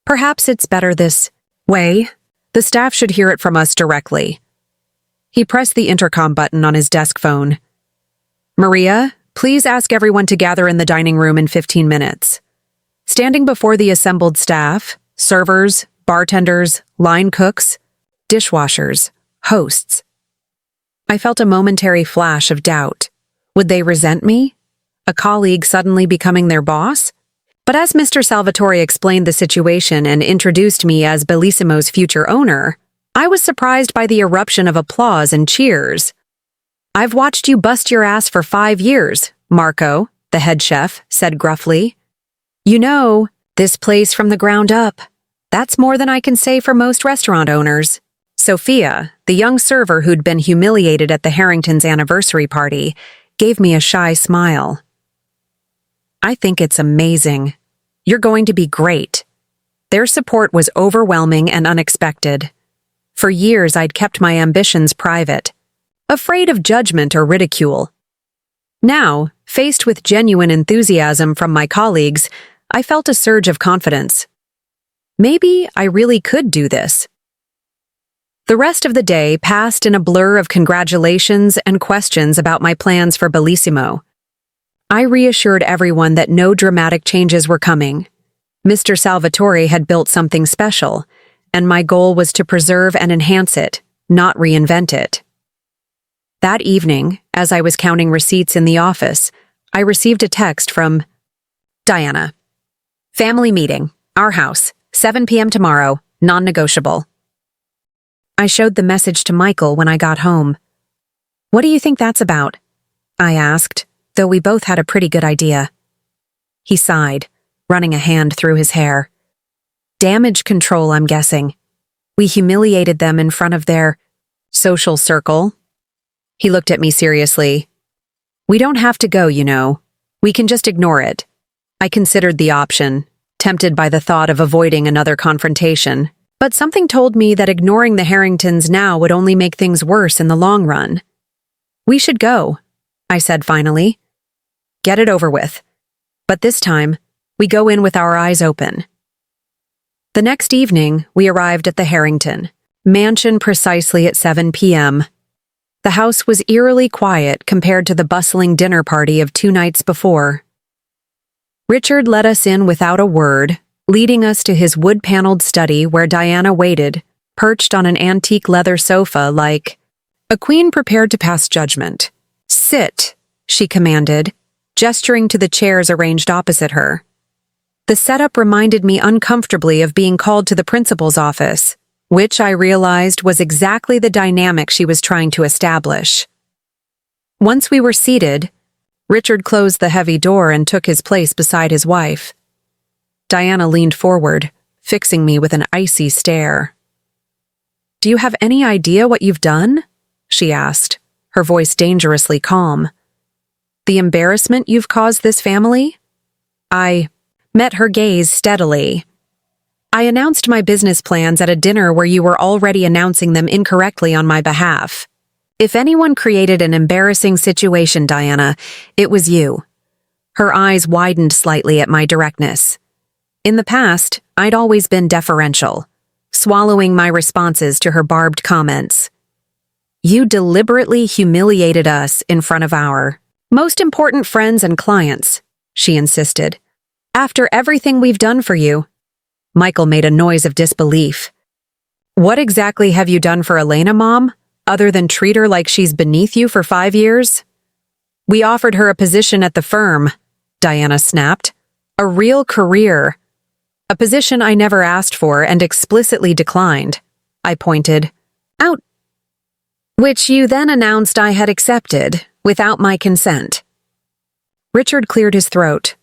Perhaps it's better this way. The staff should hear it from us directly." He pressed the intercom button on his desk phone. "Maria, please ask everyone to gather in the dining room in 15 minutes. Standing before the assembled staff, servers, bartenders, line cooks, dishwashers, hosts. I felt a momentary flash of doubt. Would they resent me? A colleague suddenly becoming their boss? But as Mr. Salvatore explained the situation and introduced me as Bellissimo's future owner, I was surprised by the eruption of applause and cheers. "I've watched you bust your ass for 5 years, Marco," the head chef said gruffly. "You know, this place from the ground up. That's more than I can say for most restaurant owners." Sophia, the young server who'd been humiliated at the Harringtons' anniversary party, gave me a shy smile. "I think it's amazing. You're going to be great." Their support was overwhelming and unexpected. For years, I'd kept my ambitions private, afraid of judgment or ridicule. Now, faced with genuine enthusiasm from my colleagues, I felt a surge of confidence. Maybe I really could do this. The rest of the day passed in a blur of congratulations and questions about my plans for Bellissimo. I reassured everyone that no dramatic changes were coming. Mr. Salvatore had built something special, and my goal was to preserve and enhance it, not reinvent it. That evening, as I was counting receipts in the office, I received a text from Diana. "Family meeting, our house, 7 p.m. tomorrow, non-negotiable." I showed the message to Michael when I got home. "What do you think that's about?" I asked, though we both had a pretty good idea. He sighed, running a hand through his hair. "Damage control, I'm guessing. We humiliated them in front of their social circle." He looked at me seriously. "We don't have to go, you know. We can just ignore it." I considered the option, tempted by the thought of avoiding another confrontation, But something told me that ignoring the Harringtons now would only make things worse in the long run. "We should go," I said finally. "Get it over with." But this time, we go in with our eyes open. The next evening, we arrived at the Harrington mansion precisely at 7 p.m. The house was eerily quiet compared to the bustling dinner party of 2 nights before. Richard let us in without a word, leading us to his wood-paneled study where Diana waited, perched on an antique leather sofa like a queen prepared to pass judgment. "Sit," she commanded, gesturing to the chairs arranged opposite her. The setup reminded me uncomfortably of being called to the principal's office, which I realized was exactly the dynamic she was trying to establish. Once we were seated, Richard closed the heavy door and took his place beside his wife. Diana leaned forward, fixing me with an icy stare. "Do you have any idea what you've done?" she asked, her voice dangerously calm. "The embarrassment you've caused this family?" I met her gaze steadily. "I announced my business plans at a dinner where you were already announcing them incorrectly on my behalf. If anyone created an embarrassing situation, Diana, it was you." Her eyes widened slightly at my directness. In the past, I'd always been deferential, swallowing my responses to her barbed comments. "You deliberately humiliated us in front of our most important friends and clients," she insisted. "After everything we've done for you." Michael made a noise of disbelief. "What exactly have you done for Elena, Mom, other than treat her like she's beneath you for 5 years? "We offered her a position at the firm," Diana snapped. "A real career. A position I never asked for and explicitly declined," I pointed out. "Which you then announced I had accepted, without my consent." Richard cleared his throat.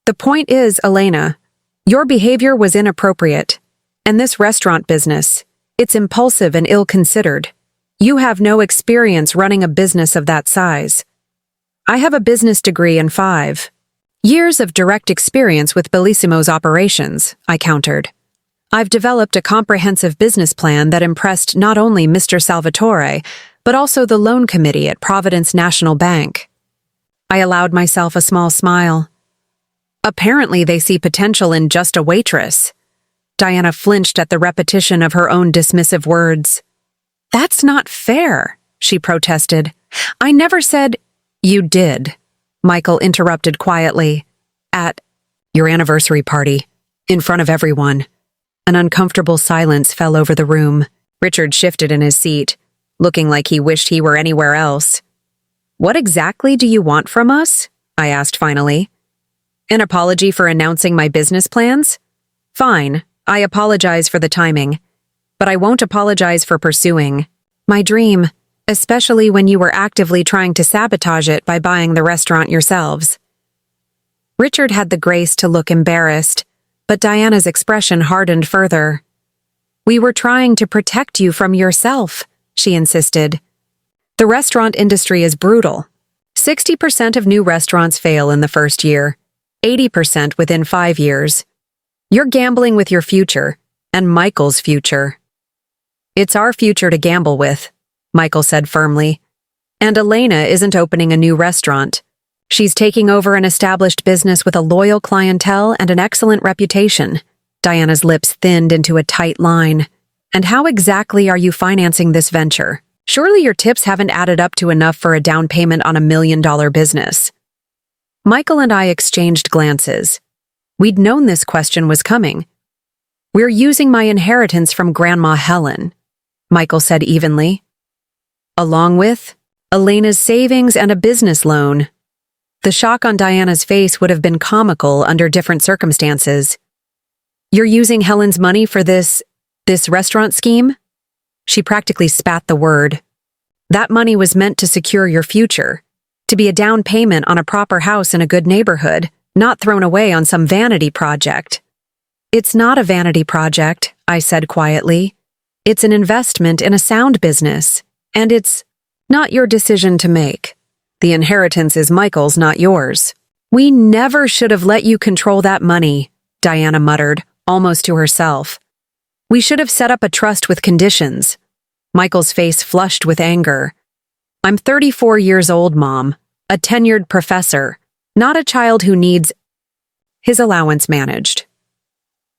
"The point is, Elena, your behavior was inappropriate. And this restaurant business, it's impulsive and ill-considered. You have no experience running a business of that size. I have a business degree and 5 years of direct experience with Bellissimo's operations," I countered. "I've developed a comprehensive business plan that impressed not only Mr. Salvatore, but also the loan committee at Providence National Bank." I allowed myself a small smile. "Apparently they see potential in just a waitress." Diana flinched at the repetition of her own dismissive words. "That's not fair," she protested. "I never said—" "You did," Michael interrupted quietly. "At your anniversary party, in front of everyone." An uncomfortable silence fell over the room. Richard shifted in his seat, looking like he wished he were anywhere else. "What exactly do you want from us?" I asked finally. "An apology for announcing my business plans? Fine, I apologize for the timing. But I won't apologize for pursuing my dream, especially when you were actively trying to sabotage it by buying the restaurant yourselves." Richard had the grace to look embarrassed, but Diana's expression hardened further. "We were trying to protect you from yourself," she insisted. "The restaurant industry is brutal. 60% of new restaurants fail in the first year, 80% within 5 years. You're gambling with your future, and Michael's future." "It's our future to gamble with," Michael said firmly. "And Elena isn't opening a new restaurant. She's taking over an established business with a loyal clientele and an excellent reputation." Diana's lips thinned into a tight line. "And how exactly are you financing this venture? Surely your tips haven't added up to enough for a down payment on $1 million business." Michael and I exchanged glances. We'd known this question was coming. "We're using my inheritance from Grandma Helen," Michael said evenly. "Along with Elena's savings and a business loan." The shock on Diana's face would have been comical under different circumstances. "You're using Helen's money for this restaurant scheme?" She practically spat the word. "That money was meant to secure your future, to be a down payment on a proper house in a good neighborhood, not thrown away on some vanity project." "It's not a vanity project," I said quietly. "It's an investment in a sound business, and it's not your decision to make. The inheritance is Michael's, not yours." "We never should have let you control that money," Diana muttered, almost to herself. We should have set up a trust with conditions. Michael's face flushed with anger. I'm 34 years old, Mom, a tenured professor, not a child who needs his allowance managed.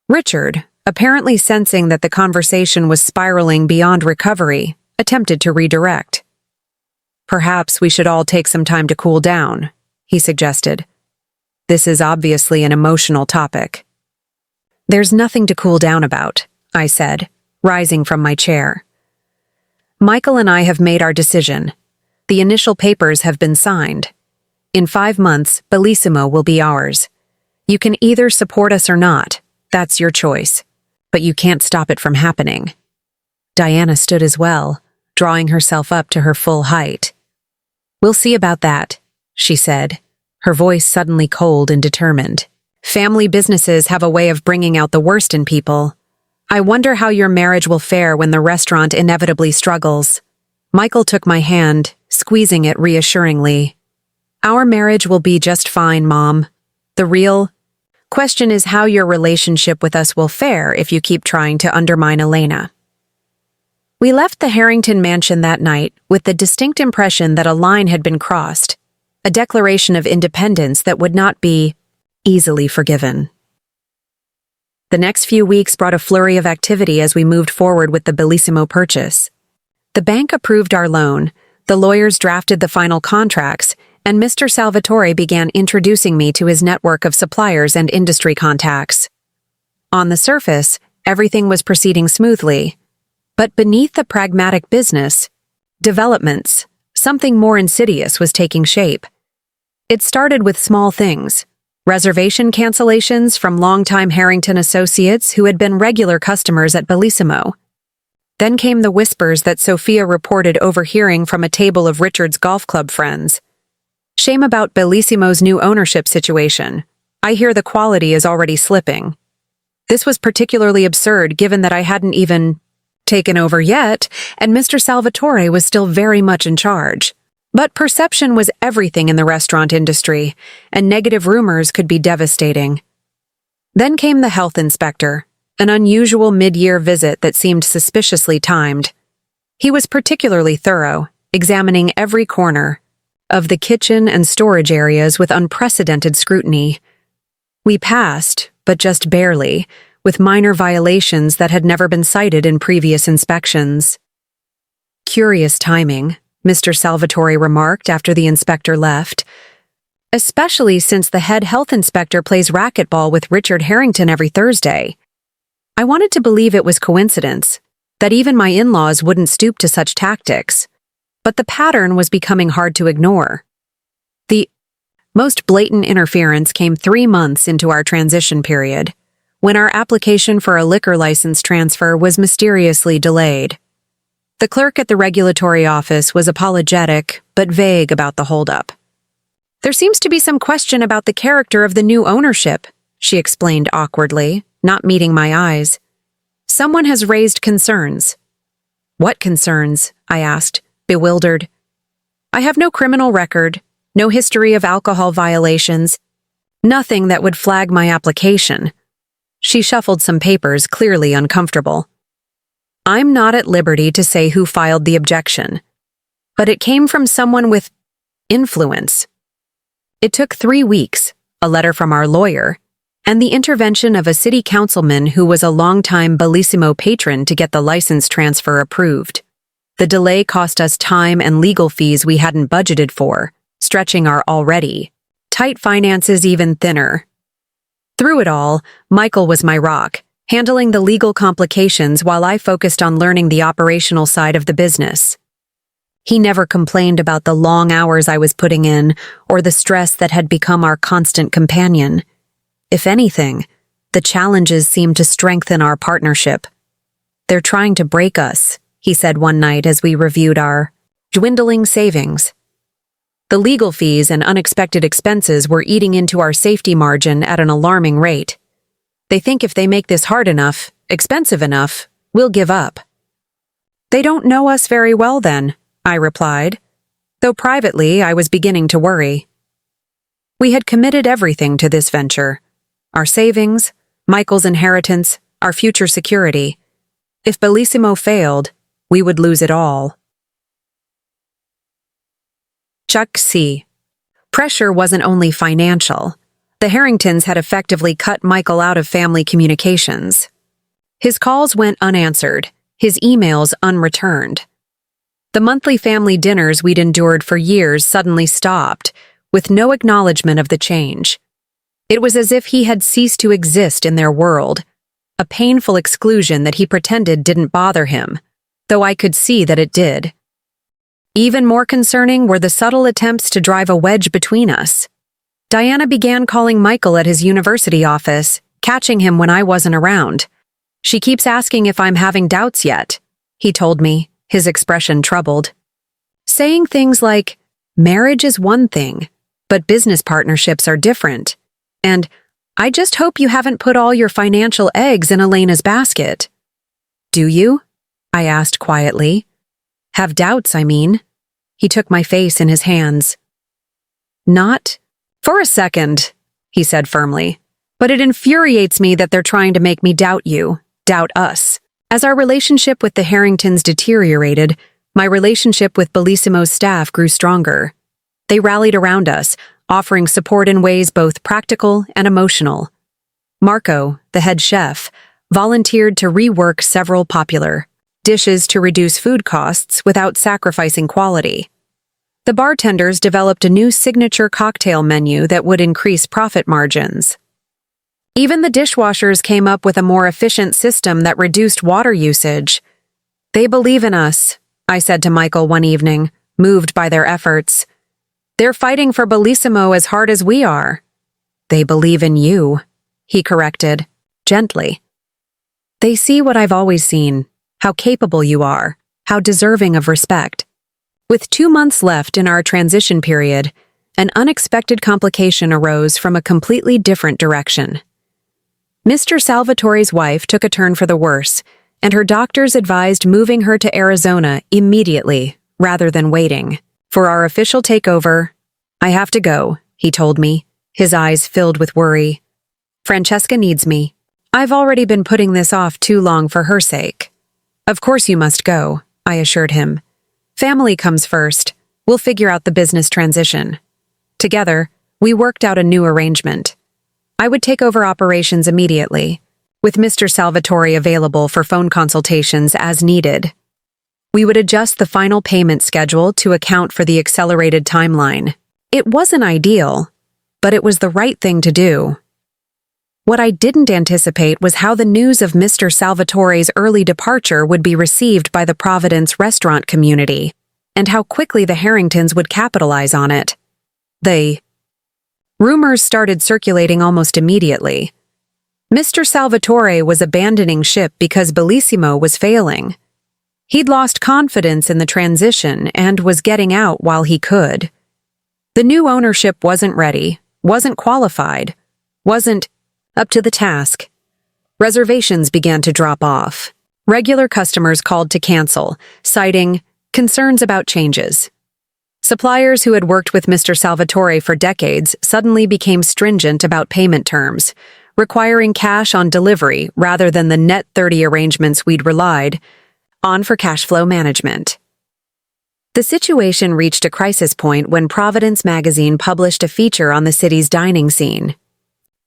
Richard, apparently sensing that the conversation was spiraling beyond recovery, attempted to redirect. Perhaps we should all take some time to cool down, he suggested. This is obviously an emotional topic. There's nothing to cool down about, I said, rising from my chair. Michael and I have made our decision. The initial papers have been signed. In 5 months, Bellissimo will be ours. You can either support us or not. That's your choice. But you can't stop it from happening. Diana stood as well, drawing herself up to her full height. We'll see about that, she said, her voice suddenly cold and determined. Family businesses have a way of bringing out the worst in people. I wonder how your marriage will fare when the restaurant inevitably struggles. Michael took my hand, squeezing it reassuringly. Our marriage will be just fine, Mom. The real question is how your relationship with us will fare if you keep trying to undermine Elena. We left the Harrington mansion that night with the distinct impression that a line had been crossed, a declaration of independence that would not be easily forgiven. The next few weeks brought a flurry of activity as we moved forward with the Bellissimo purchase. The bank approved our loan, the lawyers drafted the final contracts, and Mr. Salvatore began introducing me to his network of suppliers and industry contacts. On the surface, everything was proceeding smoothly. But beneath the pragmatic business developments, something more insidious was taking shape. It started with small things. Reservation cancellations from longtime Harrington associates who had been regular customers at Bellissimo. Then came the whispers that Sophia reported overhearing from a table of Richard's golf club friends. Shame about Bellissimo's new ownership situation. I hear the quality is already slipping. This was particularly absurd given that I hadn't even taken over yet, and Mr. Salvatore was still very much in charge. But perception was everything in the restaurant industry, and negative rumors could be devastating. Then came the health inspector, an unusual mid-year visit that seemed suspiciously timed. He was particularly thorough, examining every corner of the kitchen and storage areas with unprecedented scrutiny. We passed, but just barely, with minor violations that had never been cited in previous inspections. Curious timing, Mr. Salvatore remarked after the inspector left, especially since the head health inspector plays racquetball with Richard Harrington every Thursday. I wanted to believe it was coincidence, that even my in-laws wouldn't stoop to such tactics, but the pattern was becoming hard to ignore. The most blatant interference came 3 months into our transition period, when our application for a liquor license transfer was mysteriously delayed. The clerk at the regulatory office was apologetic but vague about the holdup. There seems to be some question about the character of the new ownership, she explained awkwardly, not meeting my eyes. Someone has raised concerns. What concerns? I asked, bewildered. I have no criminal record, no history of alcohol violations, nothing that would flag my application. She shuffled some papers, clearly uncomfortable. I'm not at liberty to say who filed the objection, but it came from someone with influence. It took 3 weeks, a letter from our lawyer, and the intervention of a city councilman who was a longtime Bellissimo patron to get the license transfer approved. The delay cost us time and legal fees we hadn't budgeted for, stretching our already tight finances even thinner. Through it all, Michael was my rock, handling the legal complications while I focused on learning the operational side of the business. He never complained about the long hours I was putting in or the stress that had become our constant companion. If anything, the challenges seemed to strengthen our partnership. They're trying to break us, he said one night as we reviewed our dwindling savings. The legal fees and unexpected expenses were eating into our safety margin at an alarming rate. They think if they make this hard enough, expensive enough, we'll give up. They don't know us very well then, I replied, though privately I was beginning to worry. We had committed everything to this venture. Our savings, Michael's inheritance, our future security. If Bellissimo failed, we would lose it all. Chuck C. Pressure wasn't only financial. The Harringtons had effectively cut Michael out of family communications. His calls went unanswered, his emails unreturned. The monthly family dinners we'd endured for years suddenly stopped, with no acknowledgement of the change. It was as if he had ceased to exist in their world, a painful exclusion that he pretended didn't bother him, though I could see that it did. Even more concerning were the subtle attempts to drive a wedge between us. Diana began calling Michael at his university office, catching him when I wasn't around. "She keeps asking if I'm having doubts yet," he told me, his expression troubled. Saying things like, "Marriage is one thing, but business partnerships are different," and "I just hope you haven't put all your financial eggs in Elena's basket." "Do you?" I asked quietly. "Have doubts, I mean." He took my face in his hands. "Not for a second," he said firmly. "But it infuriates me that they're trying to make me doubt you, doubt us." As our relationship with the Harringtons deteriorated, my relationship with Bellissimo's staff grew stronger. They rallied around us, offering support in ways both practical and emotional. Marco, the head chef, volunteered to rework several popular dishes to reduce food costs without sacrificing quality. The bartenders developed a new signature cocktail menu that would increase profit margins. Even the dishwashers came up with a more efficient system that reduced water usage. "They believe in us," I said to Michael one evening, moved by their efforts. "They're fighting for Bellissimo as hard as we are." "They believe in you," he corrected, gently. "They see what I've always seen, how capable you are, how deserving of respect." With 2 months left in our transition period, an unexpected complication arose from a completely different direction. Mr. Salvatore's wife took a turn for the worse, and her doctors advised moving her to Arizona immediately, rather than waiting. For our official takeover, "I have to go," he told me, his eyes filled with worry. "Francesca needs me. I've already been putting this off too long for her sake." "Of course you must go," I assured him. "Family comes first. We'll figure out the business transition." Together, we worked out a new arrangement. I would take over operations immediately, with Mr. Salvatore available for phone consultations as needed. We would adjust the final payment schedule to account for the accelerated timeline. It wasn't ideal, but it was the right thing to do. What I didn't anticipate was how the news of Mr. Salvatore's early departure would be received by the Providence restaurant community, and how quickly the Harringtons would capitalize on it. Rumors started circulating almost immediately. Mr. Salvatore was abandoning ship because Bellissimo was failing. He'd lost confidence in the transition and was getting out while he could. The new ownership wasn't ready, wasn't qualified, wasn't up to the task. Reservations began to drop off. Regular customers called to cancel, citing concerns about changes. Suppliers who had worked with Mr. Salvatore for decades suddenly became stringent about payment terms, requiring cash on delivery rather than the net 30 arrangements we'd relied on for cash flow management. The situation reached a crisis point when Providence magazine published a feature on the city's dining scene.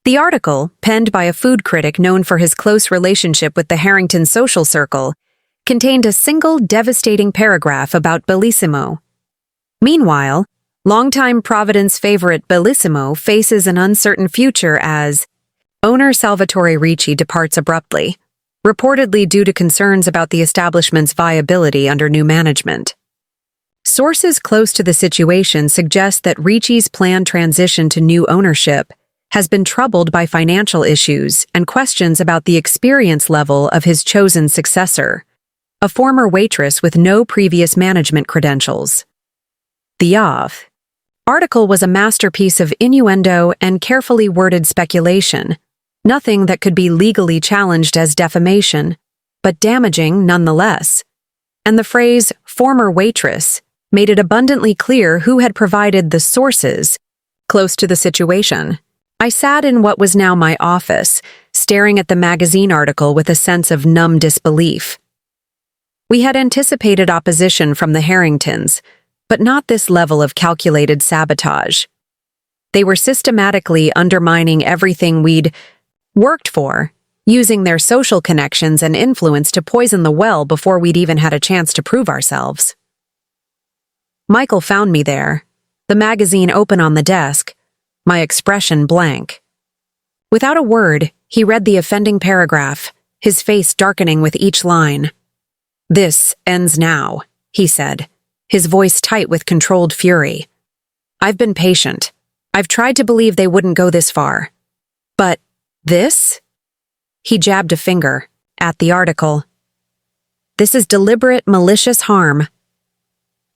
The article, penned by a food critic known for his close relationship with the Harrington social circle, contained a single devastating paragraph about Bellissimo. Meanwhile, longtime Providence favorite Bellissimo faces an uncertain future as owner Salvatore Ricci departs abruptly, reportedly due to concerns about the establishment's viability under new management. Sources close to the situation suggest that Ricci's planned transition to new ownership has been troubled by financial issues and questions about the experience level of his chosen successor, a former waitress with no previous management credentials. The article was a masterpiece of innuendo and carefully worded speculation, nothing that could be legally challenged as defamation, but damaging nonetheless. And the phrase "former waitress" made it abundantly clear who had provided the sources close to the situation. I sat in what was now my office, staring at the magazine article with a sense of numb disbelief. We had anticipated opposition from the Harringtons, but not this level of calculated sabotage. They were systematically undermining everything we'd worked for, using their social connections and influence to poison the well before we'd even had a chance to prove ourselves. Michael found me there, the magazine open on the desk, my expression blank. Without a word, he read the offending paragraph, his face darkening with each line. "This ends now," he said, his voice tight with controlled fury. "I've been patient. I've tried to believe they wouldn't go this far. But this?" He jabbed a finger at the article. "This is deliberate, malicious harm."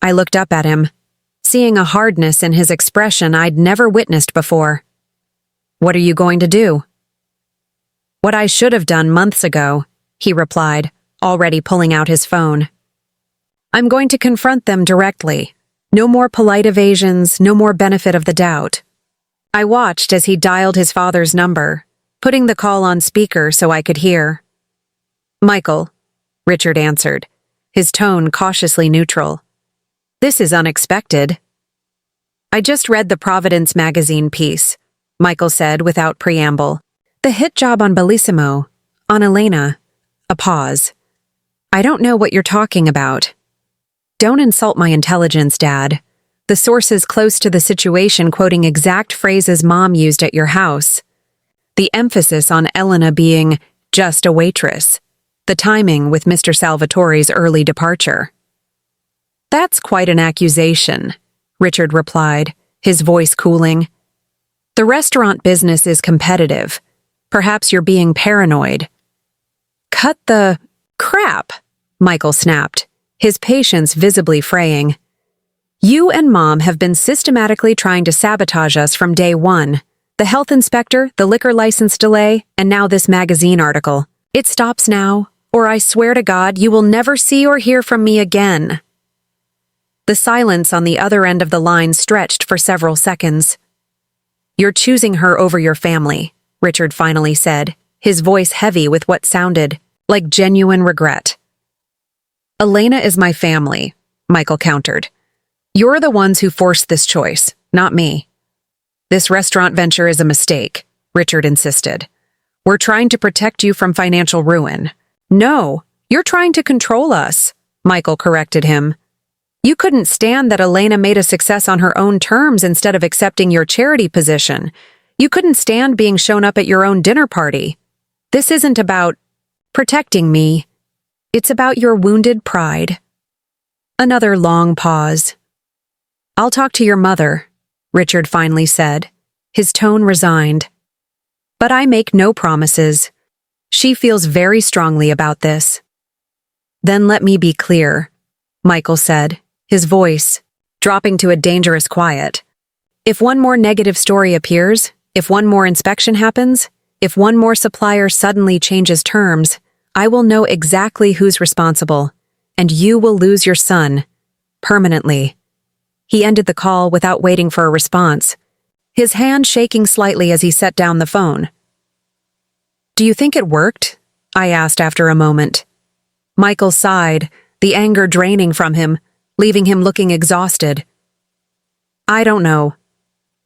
I looked up at him, seeing a hardness in his expression I'd never witnessed before. "What are you going to do?" "What I should have done months ago," he replied, already pulling out his phone. "I'm going to confront them directly. No more polite evasions, no more benefit of the doubt." I watched as he dialed his father's number, putting the call on speaker so I could hear. "Michael," Richard answered, his tone cautiously neutral. "This is unexpected." "I just read the Providence magazine piece," Michael said without preamble. "The hit job on Bellissimo, on Elena." A pause. "I don't know what you're talking about." "Don't insult my intelligence, Dad. The sources close to the situation quoting exact phrases Mom used at your house. The emphasis on Elena being just a waitress. The timing with Mr. Salvatore's early departure." "That's quite an accusation," Richard replied, his voice cooling. "The restaurant business is competitive. Perhaps you're being paranoid." "Cut the crap," Michael snapped, his patience visibly fraying. "You and Mom have been systematically trying to sabotage us from day one. The health inspector, the liquor license delay, and now this magazine article. It stops now, or I swear to God you will never see or hear from me again." The silence on the other end of the line stretched for several seconds. "You're choosing her over your family," Richard finally said, his voice heavy with what sounded like genuine regret. "Elena is my family," Michael countered. "You're the ones who forced this choice, not me." "This restaurant venture is a mistake," Richard insisted. "We're trying to protect you from financial ruin." "No, you're trying to control us," Michael corrected him. "You couldn't stand that Elena made a success on her own terms instead of accepting your charity position. You couldn't stand being shown up at your own dinner party. This isn't about protecting me. It's about your wounded pride." Another long pause. "I'll talk to your mother," Richard finally said, his tone resigned. "But I make no promises. She feels very strongly about this." "Then let me be clear," Michael said, his voice dropping to a dangerous quiet. "If one more negative story appears, if one more inspection happens, if one more supplier suddenly changes terms, I will know exactly who's responsible, and you will lose your son. Permanently." He ended the call without waiting for a response, his hand shaking slightly as he set down the phone. "Do you think it worked?" I asked after a moment. Michael sighed, the anger draining from him, leaving him looking exhausted. "I don't know.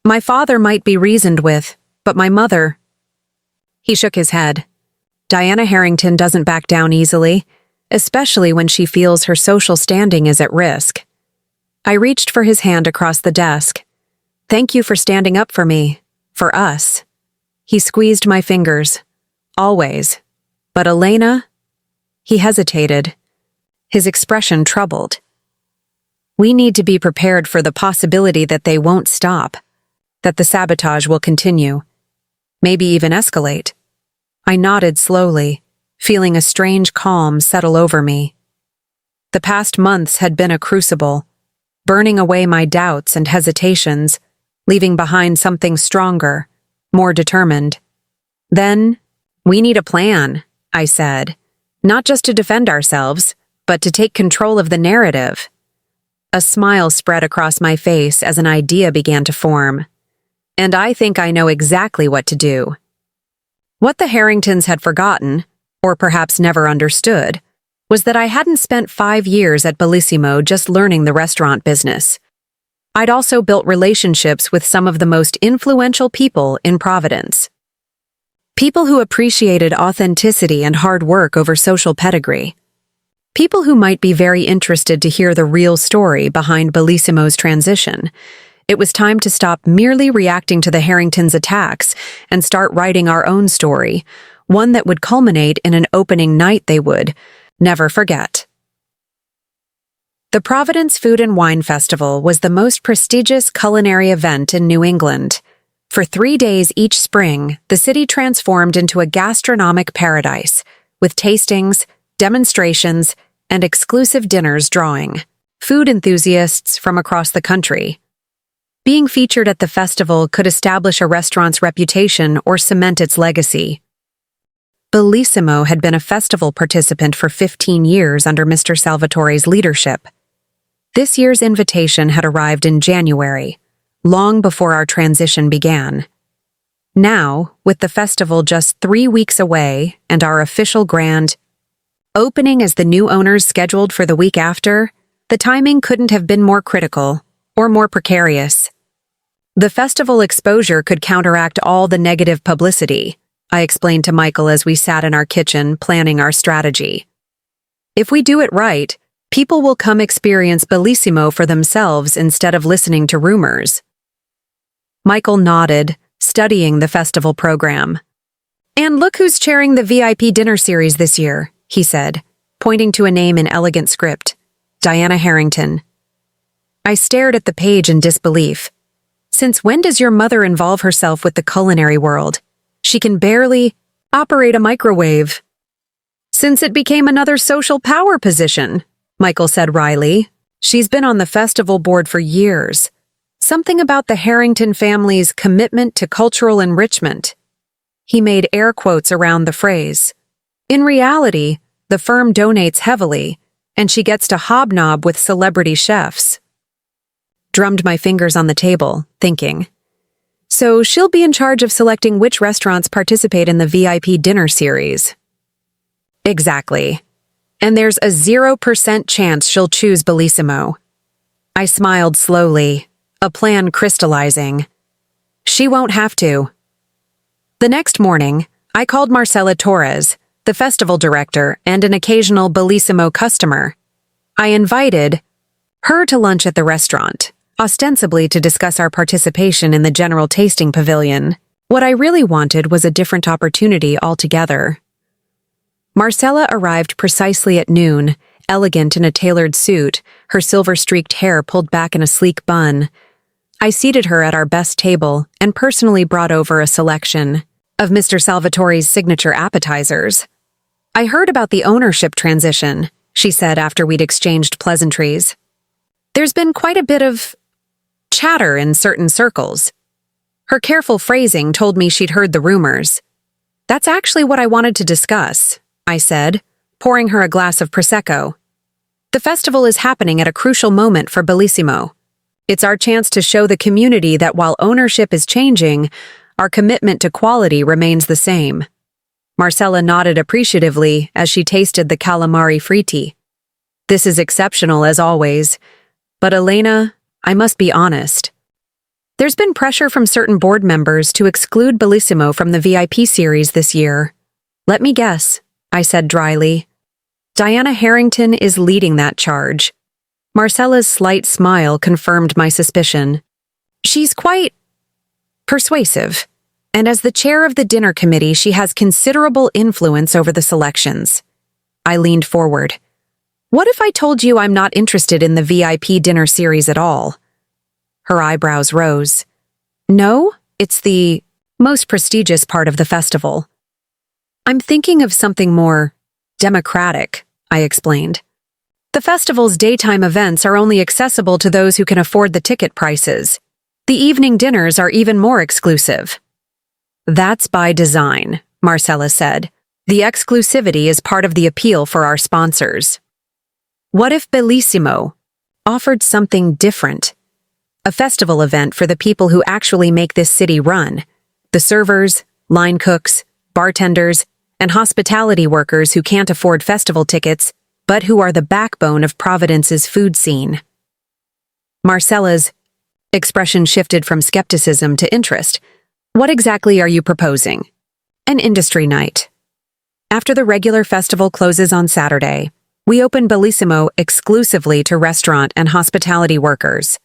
My father might be reasoned with, but my mother—" He shook his head. "Diana Harrington doesn't back down easily, especially when she feels her social standing is at risk." I reached for his hand across the desk. "Thank you for standing up for me, for us." He squeezed my fingers. "Always. But Elena?" He hesitated, his expression troubled. "We need to be prepared for the possibility that they won't stop, that the sabotage will continue, maybe even escalate." I nodded slowly, feeling a strange calm settle over me. The past months had been a crucible, burning away my doubts and hesitations, leaving behind something stronger, more determined. "Then, we need a plan," I said, "not just to defend ourselves, but to take control of the narrative." A smile spread across my face as an idea began to form. "And I think I know exactly what to do." What the Harringtons had forgotten, or perhaps never understood, was that I hadn't spent 5 years at Bellissimo just learning the restaurant business. I'd also built relationships with some of the most influential people in Providence. People who appreciated authenticity and hard work over social pedigree. People who might be very interested to hear the real story behind Bellissimo's transition. It was time to stop merely reacting to the Harringtons' attacks and start writing our own story, one that would culminate in an opening night they would never forget. The Providence Food and Wine Festival was the most prestigious culinary event in New England. For 3 days each spring, the city transformed into a gastronomic paradise, with tastings, demonstrations, and exclusive dinners drawing food enthusiasts from across the country. Being featured at the festival could establish a restaurant's reputation or cement its legacy. Bellissimo had been a festival participant for 15 years under Mr. Salvatore's leadership. This year's invitation had arrived in January, long before our transition began. Now, with the festival just 3 weeks away and our official grand opening as the new owners scheduled for the week after, the timing couldn't have been more critical or more precarious. The festival exposure could counteract all the negative publicity, I explained to Michael as we sat in our kitchen planning our strategy. If we do it right, people will come experience Bellissimo for themselves instead of listening to rumors. Michael nodded, studying the festival program. And look who's chairing the VIP dinner series this year, he said, pointing to a name in elegant script, Diana Harrington. I stared at the page in disbelief. Since when does your mother involve herself with the culinary world? She can barely operate a microwave. Since it became another social power position, Michael said wryly. She's been on the festival board for years. Something about the Harrington family's commitment to cultural enrichment. He made air quotes around the phrase. In reality, the firm donates heavily, and she gets to hobnob with celebrity chefs. Drummed my fingers on the table, thinking. So she'll be in charge of selecting which restaurants participate in the VIP dinner series. Exactly. And there's a 0% chance she'll choose Bellissimo. I smiled slowly, a plan crystallizing. She won't have to. The next morning, I called Marcela Torres, the festival director and an occasional Bellissimo customer. I invited her to lunch at the restaurant, ostensibly to discuss our participation in the general tasting pavilion. What I really wanted was a different opportunity altogether. Marcela arrived precisely at noon, elegant in a tailored suit, her silver-streaked hair pulled back in a sleek bun. I seated her at our best table and personally brought over a selection of Mr. Salvatore's signature appetizers. I heard about the ownership transition, she said after we'd exchanged pleasantries. There's been quite a bit of chatter in certain circles. Her careful phrasing told me she'd heard the rumors. That's actually what I wanted to discuss, I said, pouring her a glass of Prosecco. The festival is happening at a crucial moment for Bellissimo. It's our chance to show the community that while ownership is changing, our commitment to quality remains the same. Marcela nodded appreciatively as she tasted the calamari fritti. This is exceptional as always, but Elena, I must be honest. There's been pressure from certain board members to exclude Bellissimo from the VIP series this year. Let me guess, I said dryly. Diana Harrington is leading that charge. Marcella's slight smile confirmed my suspicion. She's quite persuasive, and as the chair of the dinner committee, she has considerable influence over the selections. I leaned forward. What if I told you I'm not interested in the VIP dinner series at all? Her eyebrows rose. No, it's the most prestigious part of the festival. I'm thinking of something more democratic, I explained. The festival's daytime events are only accessible to those who can afford the ticket prices. The evening dinners are even more exclusive. That's by design, Marcela said. The exclusivity is part of the appeal for our sponsors. What if Bellissimo offered something different? A festival event for the people who actually make this city run. The servers, line cooks, bartenders, and hospitality workers who can't afford festival tickets but who are the backbone of Providence's food scene. Marcella's expression shifted from skepticism to interest. What exactly are you proposing? An industry night. After the regular festival closes on Saturday, we open Bellissimo exclusively to restaurant and hospitality workers.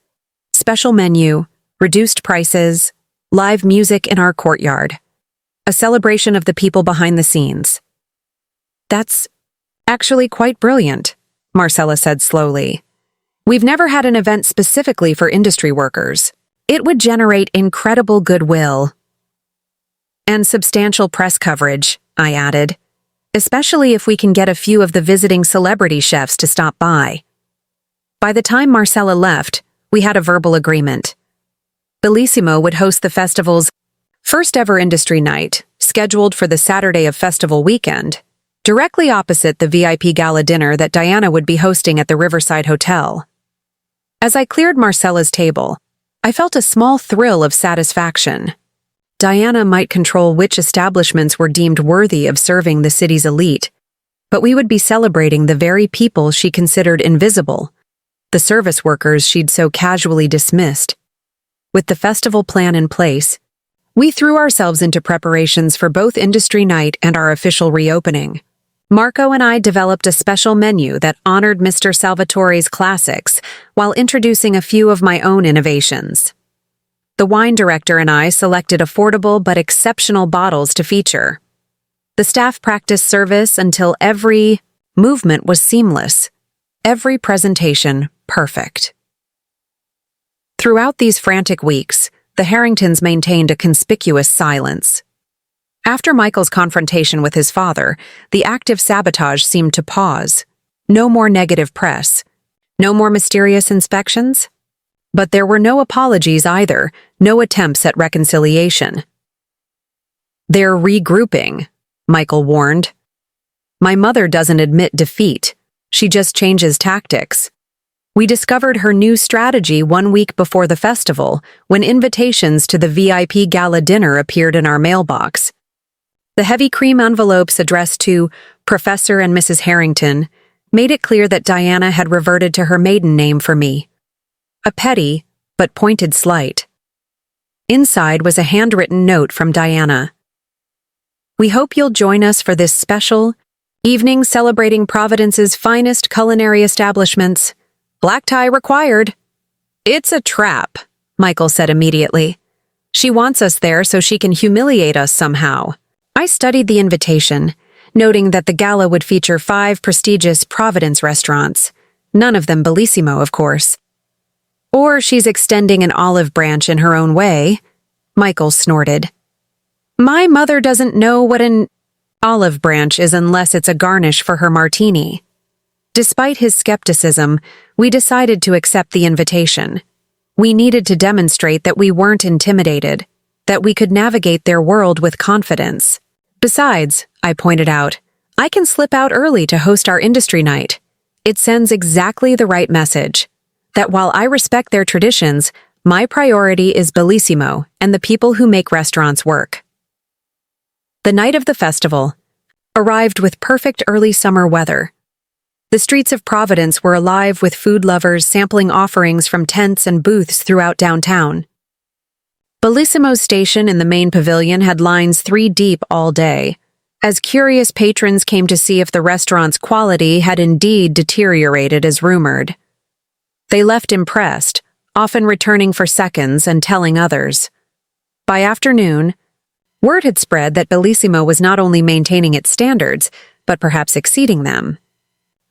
Special menu, reduced prices, live music in our courtyard. A celebration of the people behind the scenes. That's actually quite brilliant, Marcella said slowly. We've never had an event specifically for industry workers. It would generate incredible goodwill. And substantial press coverage, I added, especially if we can get a few of the visiting celebrity chefs to stop by. By the time Marcella left, we had a verbal agreement. Bellissimo would host the festival's first ever industry night, scheduled for the Saturday of festival weekend, directly opposite the VIP gala dinner that Diana would be hosting at the Riverside Hotel. As I cleared Marcella's table, I felt a small thrill of satisfaction. Diana might control which establishments were deemed worthy of serving the city's elite, but we would be celebrating the very people she considered invisible, the service workers she'd so casually dismissed. With the festival plan in place, we threw ourselves into preparations for both industry night and our official reopening. Marco and I developed a special menu that honored Mr. Salvatore's classics while introducing a few of my own innovations. The wine director and I selected affordable but exceptional bottles to feature. The staff practiced service until every movement was seamless, every presentation perfect. Throughout these frantic weeks, the Harringtons maintained a conspicuous silence. After Michael's confrontation with his father, the active sabotage seemed to pause. No more negative press. No more mysterious inspections. But there were no apologies either, no attempts at reconciliation. They're regrouping, Michael warned. My mother doesn't admit defeat. She just changes tactics. We discovered her new strategy 1 week before the festival, when invitations to the VIP gala dinner appeared in our mailbox. The heavy cream envelopes addressed to Professor and Mrs. Harrington made it clear that Diana had reverted to her maiden name for me. A petty, but pointed slight. Inside was a handwritten note from Diana. We hope you'll join us for this special evening celebrating Providence's finest culinary establishments. Black tie required. It's a trap, Michael said immediately. She wants us there so she can humiliate us somehow. I studied the invitation, noting that the gala would feature 5 prestigious Providence restaurants, none of them Bellissimo, of course. Or she's extending an olive branch in her own way, Michael snorted. My mother doesn't know what an olive branch is unless it's a garnish for her martini. Despite his skepticism, we decided to accept the invitation. We needed to demonstrate that we weren't intimidated, that we could navigate their world with confidence. Besides, I pointed out, I can slip out early to host our industry night. It sends exactly the right message, that while I respect their traditions, my priority is Bellissimo and the people who make restaurants work. The night of the festival arrived with perfect early summer weather. The streets of Providence were alive with food lovers sampling offerings from tents and booths throughout downtown. Bellissimo's station in the main pavilion had lines 3 deep all day, as curious patrons came to see if the restaurant's quality had indeed deteriorated as rumored. They left impressed, often returning for seconds and telling others. By afternoon, word had spread that Bellissimo was not only maintaining its standards, but perhaps exceeding them.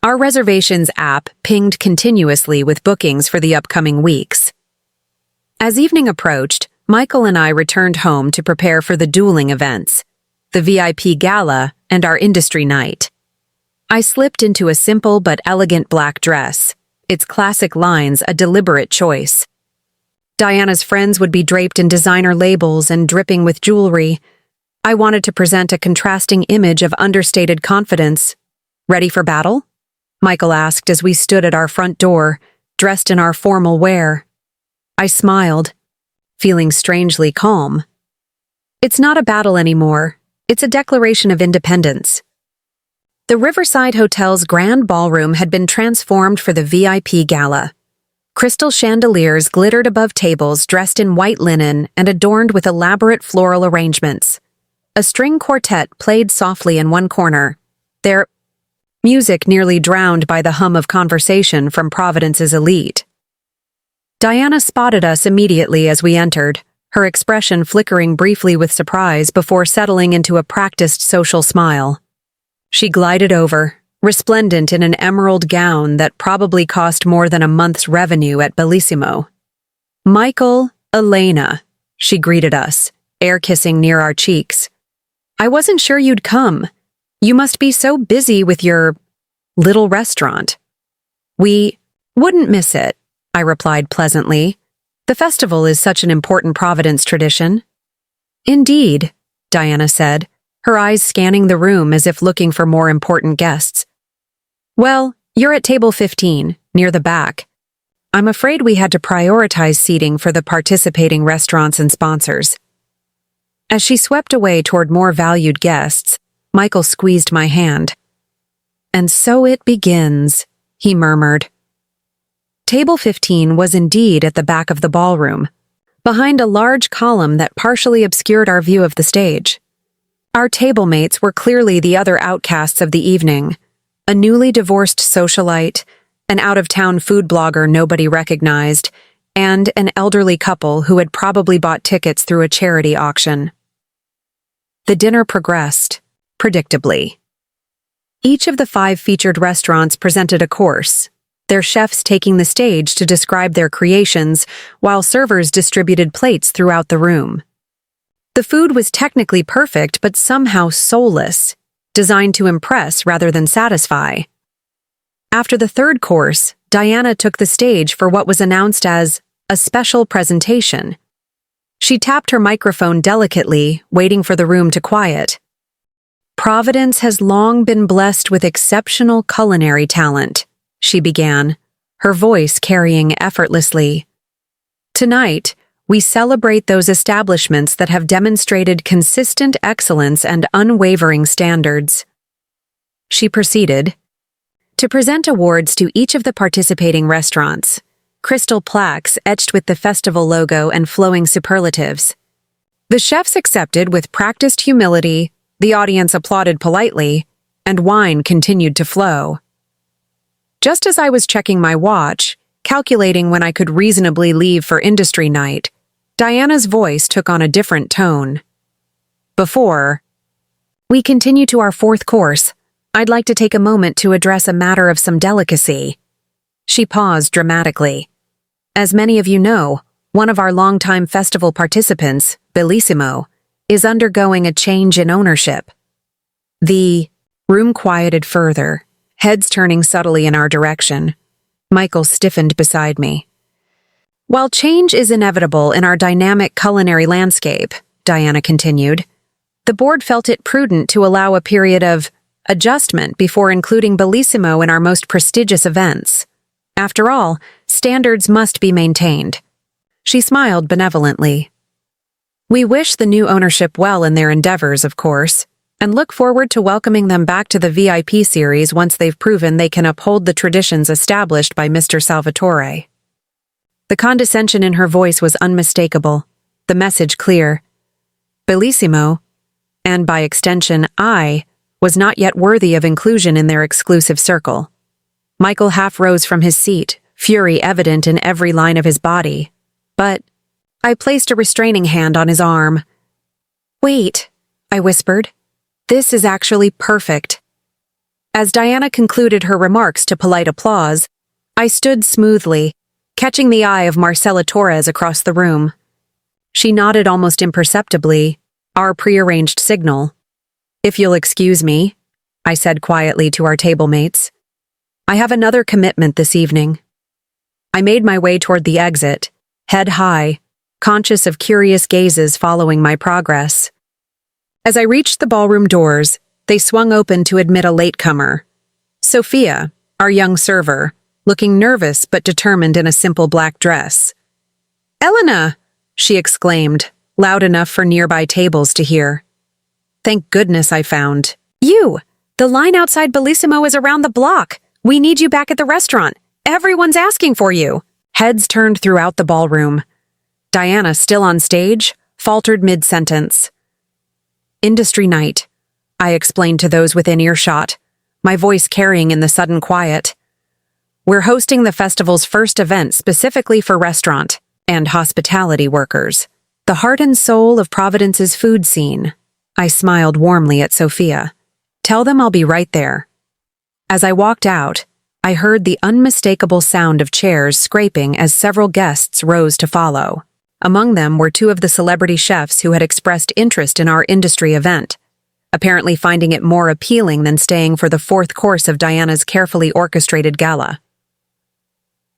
Our reservations app pinged continuously with bookings for the upcoming weeks. As evening approached, Michael and I returned home to prepare for the dueling events, the VIP gala and our industry night. I slipped into a simple but elegant black dress, its classic lines a deliberate choice. Diana's friends would be draped in designer labels and dripping with jewelry. I wanted to present a contrasting image of understated confidence. Ready for battle? Michael asked as we stood at our front door, dressed in our formal wear. I smiled, feeling strangely calm. It's not a battle anymore. It's a declaration of independence. The Riverside Hotel's grand ballroom had been transformed for the VIP gala. Crystal chandeliers glittered above tables dressed in white linen and adorned with elaborate floral arrangements. A string quartet played softly in one corner, their music nearly drowned by the hum of conversation from Providence's elite. Diana spotted us immediately as we entered, her expression flickering briefly with surprise before settling into a practiced social smile. She glided over, resplendent in an emerald gown that probably cost more than a month's revenue at Bellissimo. "Michael, Elena," she greeted us, air-kissing near our cheeks. "I wasn't sure you'd come. You must be so busy with your little restaurant." "We wouldn't miss it," I replied pleasantly. "The festival is such an important Providence tradition." "Indeed," Diana said, her eyes scanning the room as if looking for more important guests. "Well, you're at table 15, near the back. I'm afraid we had to prioritize seating for the participating restaurants and sponsors." As she swept away toward more valued guests, Michael squeezed my hand. "And so it begins," he murmured. Table 15 was indeed at the back of the ballroom, behind a large column that partially obscured our view of the stage. Our table mates were clearly the other outcasts of the evening, a newly divorced socialite, an out-of-town food blogger nobody recognized, and an elderly couple who had probably bought tickets through a charity auction. The dinner progressed, predictably. Each of the 5 featured restaurants presented a course, their chefs taking the stage to describe their creations while servers distributed plates throughout the room. The food was technically perfect but somehow soulless, designed to impress rather than satisfy. After the 3rd course, Diana took the stage for what was announced as a special presentation. She tapped her microphone delicately, waiting for the room to quiet. "Providence has long been blessed with exceptional culinary talent," she began, her voice carrying effortlessly. "Tonight, we celebrate those establishments that have demonstrated consistent excellence and unwavering standards." She proceeded to present awards to each of the participating restaurants, crystal plaques etched with the festival logo and flowing superlatives. The chefs accepted with practiced humility, the audience applauded politely, and wine continued to flow. Just as I was checking my watch, calculating when I could reasonably leave for industry night, Diana's voice took on a different tone. "Before we continue to our 4th course, I'd like to take a moment to address a matter of some delicacy." She paused dramatically. "As many of you know, one of our longtime festival participants, Bellissimo, is undergoing a change in ownership." The room quieted further, heads turning subtly in our direction. Michael stiffened beside me. "While change is inevitable in our dynamic culinary landscape," Diana continued, "the board felt it prudent to allow a period of adjustment before including Bellissimo in our most prestigious events. After all, standards must be maintained." She smiled benevolently. "We wish the new ownership well in their endeavors, of course, and look forward to welcoming them back to the VIP series once they've proven they can uphold the traditions established by Mr. Salvatore." The condescension in her voice was unmistakable, the message clear. Bellissimo, and by extension I, was not yet worthy of inclusion in their exclusive circle. Michael half rose from his seat, fury evident in every line of his body. But I placed a restraining hand on his arm. "Wait," I whispered. "This is actually perfect." As Diana concluded her remarks to polite applause, I stood smoothly, catching the eye of Marcela Torres across the room. She nodded almost imperceptibly, our prearranged signal. "If you'll excuse me," I said quietly to our table mates. "I have another commitment this evening." I made my way toward the exit, head high, conscious of curious gazes following my progress. As I reached the ballroom doors, they swung open to admit a latecomer. Sophia, our young server, looking nervous but determined in a simple black dress. "Elena!" she exclaimed, loud enough for nearby tables to hear. "Thank goodness I found you!" The line outside Bellissimo is around the block. We need you back at the restaurant. Everyone's asking for you. Heads turned throughout the ballroom. Diana, still on stage, faltered mid-sentence. Industry night, I explained to those within earshot, my voice carrying in the sudden quiet. We're hosting the festival's first event specifically for restaurant and hospitality workers, the heart and soul of Providence's food scene. I smiled warmly at Sophia. Tell them I'll be right there. As I walked out, I heard the unmistakable sound of chairs scraping as several guests rose to follow. Among them were two of the celebrity chefs who had expressed interest in our industry event, apparently finding it more appealing than staying for the fourth course of Diana's carefully orchestrated gala.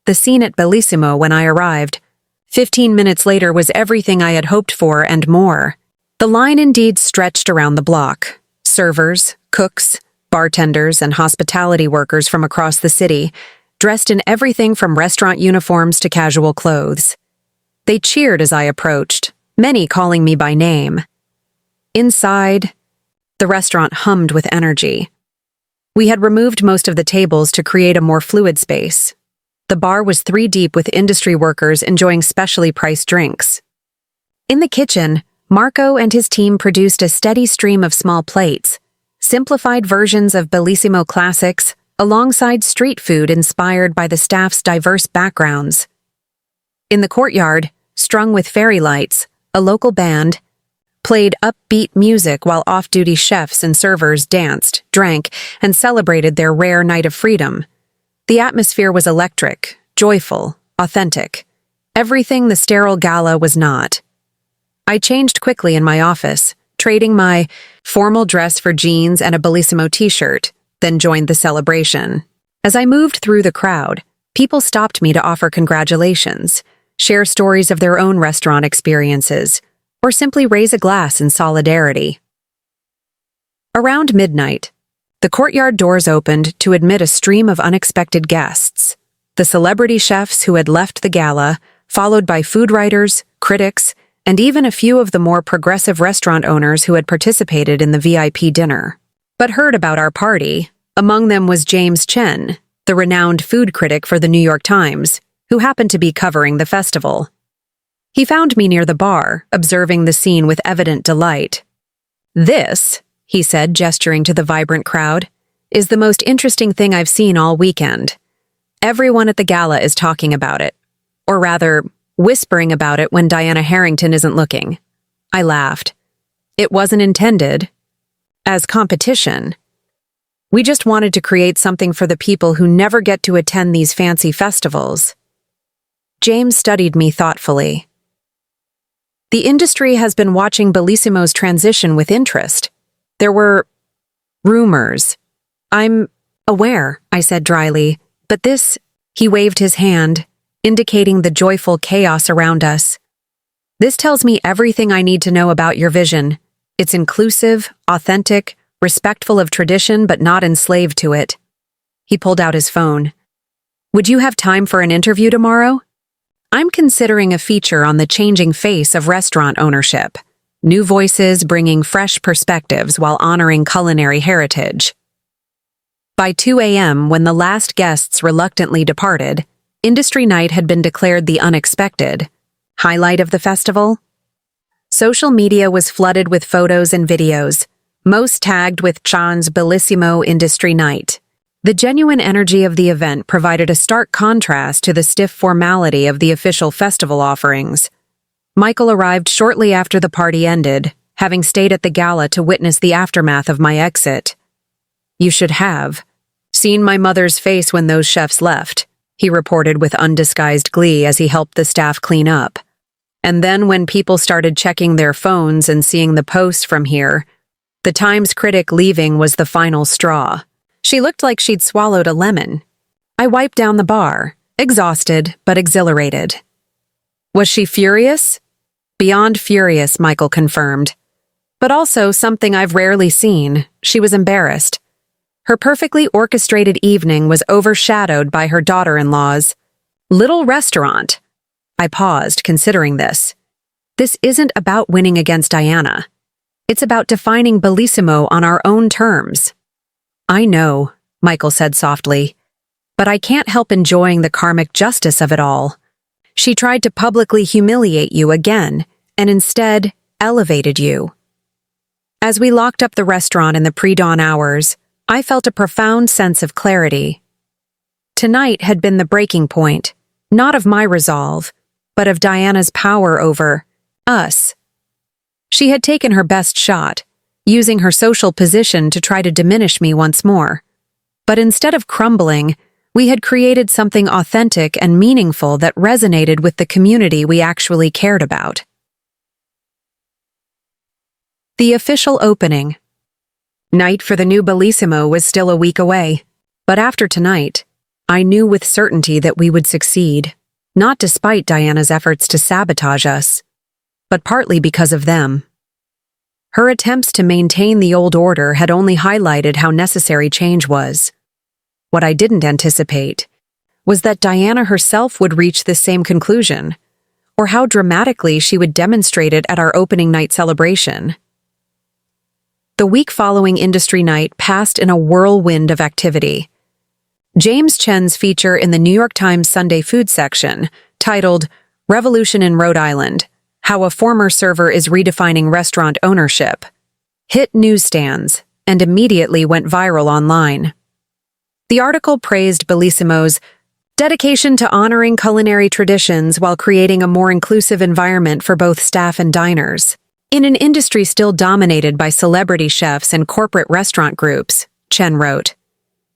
The scene at Bellissimo when I arrived, 15 minutes later, was everything I had hoped for and more. The line indeed stretched around the block. Servers, cooks, bartenders, and hospitality workers from across the city, dressed in everything from restaurant uniforms to casual clothes. They cheered as I approached, many calling me by name. Inside, the restaurant hummed with energy. We had removed most of the tables to create a more fluid space. The bar was 3 deep with industry workers enjoying specially priced drinks. In the kitchen, Marco and his team produced a steady stream of small plates, simplified versions of Bellissimo classics, alongside street food inspired by the staff's diverse backgrounds. In the courtyard, strung with fairy lights, a local band played upbeat music while off-duty chefs and servers danced, drank, and celebrated their rare night of freedom. The atmosphere was electric, joyful, authentic. Everything the sterile gala was not. I changed quickly in my office, trading my formal dress for jeans and a Bellissimo t-shirt, then joined the celebration. As I moved through the crowd, people stopped me to offer congratulations, share stories of their own restaurant experiences, or simply raise a glass in solidarity. Around midnight, the courtyard doors opened to admit a stream of unexpected guests. The celebrity chefs who had left the gala, followed by food writers, critics, and even a few of the more progressive restaurant owners who had participated in the VIP dinner, but heard about our party. Among them was James Chen, the renowned food critic for the New York Times, who happened to be covering the festival. He found me near the bar, observing the scene with evident delight. "This," he said, gesturing to the vibrant crowd, "is the most interesting thing I've seen all weekend. Everyone at the gala is talking about it, or rather, whispering about it when Diana Harrington isn't looking." I laughed. "It wasn't intended as competition. We just wanted to create something for the people who never get to attend these fancy festivals." James studied me thoughtfully. "The industry has been watching Bellissimo's transition with interest. There were rumors." "I'm aware," I said dryly, "but this—" He waved his hand, indicating the joyful chaos around us. "This tells me everything I need to know about your vision. It's inclusive, authentic, respectful of tradition but not enslaved to it." He pulled out his phone. "Would you have time for an interview tomorrow? I'm considering a feature on the changing face of restaurant ownership. New voices bringing fresh perspectives while honoring culinary heritage." By 2 a.m., when the last guests reluctantly departed, Industry Night had been declared the unexpected highlight of the festival. Social media was flooded with photos and videos, most tagged with Chan's Bellissimo Industry Night. The genuine energy of the event provided a stark contrast to the stiff formality of the official festival offerings. Michael arrived shortly after the party ended, having stayed at the gala to witness the aftermath of my exit. "You should have seen my mother's face when those chefs left," he reported with undisguised glee as he helped the staff clean up. "And then when people started checking their phones and seeing the posts from here, the Times critic leaving was the final straw. She looked like she'd swallowed a lemon." I wiped down the bar, exhausted but exhilarated. "Was she furious?" "Beyond furious," Michael confirmed. "But also something I've rarely seen. She was embarrassed. Her perfectly orchestrated evening was overshadowed by her daughter-in-law's little restaurant." I paused, considering this. This isn't about winning against Diana. It's about defining Bellissimo on our own terms. I know, Michael said softly, but I can't help enjoying the karmic justice of it all. She tried to publicly humiliate you again, and instead elevated you. As we locked up the restaurant in the pre-dawn hours, I felt a profound sense of clarity. Tonight had been the breaking point, not of my resolve, but of Diana's power over us. She had taken her best shot, using her social position to try to diminish me once more. But instead of crumbling, we had created something authentic and meaningful that resonated with the community we actually cared about. The official opening. Night for the new Bellissimo was still a week away, but after tonight, I knew with certainty that we would succeed, not despite Diana's efforts to sabotage us, but partly because of them. Her attempts to maintain the old order had only highlighted how necessary change was. What I didn't anticipate was that Diana herself would reach this same conclusion, or how dramatically she would demonstrate it at our opening night celebration. The week following Industry Night passed in a whirlwind of activity. James Chen's feature in the New York Times Sunday Food section, titled Revolution in Rhode Island, How a Former Server is Redefining Restaurant Ownership, hit newsstands and immediately went viral online. The article praised Bellissimo's dedication to honoring culinary traditions while creating a more inclusive environment for both staff and diners. In an industry still dominated by celebrity chefs and corporate restaurant groups, Chen wrote,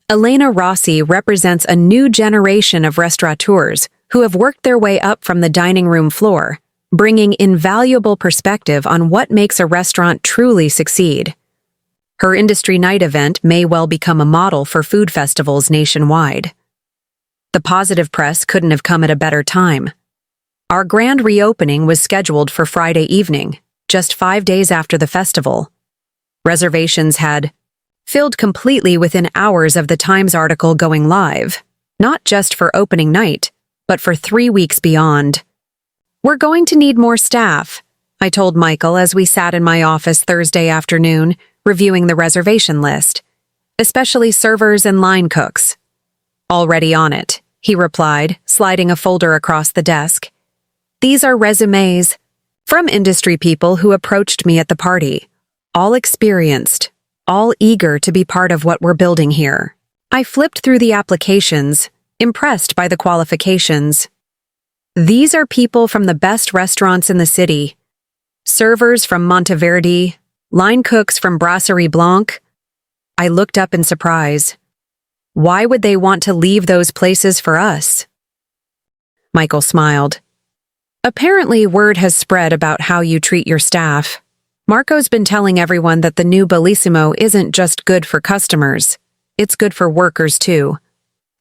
Elena Rossi represents a new generation of restaurateurs who have worked their way up from the dining room floor, bringing invaluable perspective on what makes a restaurant truly succeed. Her Industry Night event may well become a model for food festivals nationwide. The positive press couldn't have come at a better time. Our grand reopening was scheduled for Friday evening, just 5 days after the festival. Reservations had filled completely within hours of the Times article going live, not just for opening night, but for 3 weeks beyond. We're going to need more staff, I told Michael as we sat in my office Thursday afternoon, reviewing the reservation list, especially servers and line cooks. Already on it, he replied, sliding a folder across the desk. These are resumes from industry people who approached me at the party, all experienced, all eager to be part of what we're building here. I flipped through the applications, impressed by the qualifications. These are people from the best restaurants in the city. Servers from Monteverdi, line cooks from Brasserie Blanc. I looked up in surprise. Why would they want to leave those places for us? Michael smiled. Apparently, word has spread about how you treat your staff. Marco's been telling everyone that the new Bellissimo isn't just good for customers. It's good for workers, too.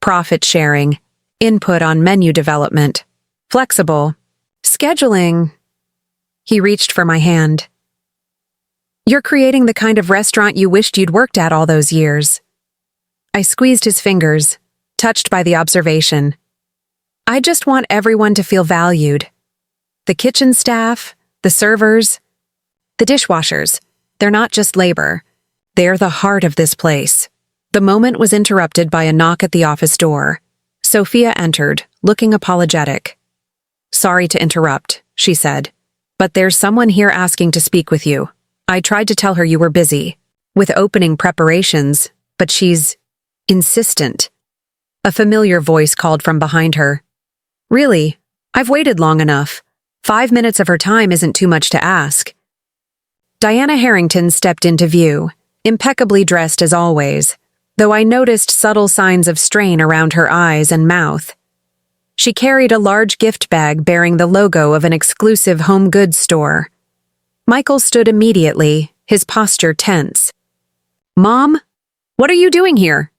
Profit sharing, input on menu development, flexible, scheduling. He reached for my hand. You're creating the kind of restaurant you wished you'd worked at all those years. I squeezed his fingers, touched by the observation. I just want everyone to feel valued. The kitchen staff, the servers, the dishwashers, they're not just labor. They're the heart of this place. The moment was interrupted by a knock at the office door. Sophia entered, looking apologetic. Sorry to interrupt, she said, but there's someone here asking to speak with you. I tried to tell her you were busy, with opening preparations, but she's insistent. A familiar voice called from behind her. Really? I've waited long enough. 5 minutes of her time isn't too much to ask. Diana Harrington stepped into view, impeccably dressed as always, though I noticed subtle signs of strain around her eyes and mouth. She carried a large gift bag bearing the logo of an exclusive home goods store. Michael stood immediately, his posture tense. Mom? What are you doing here?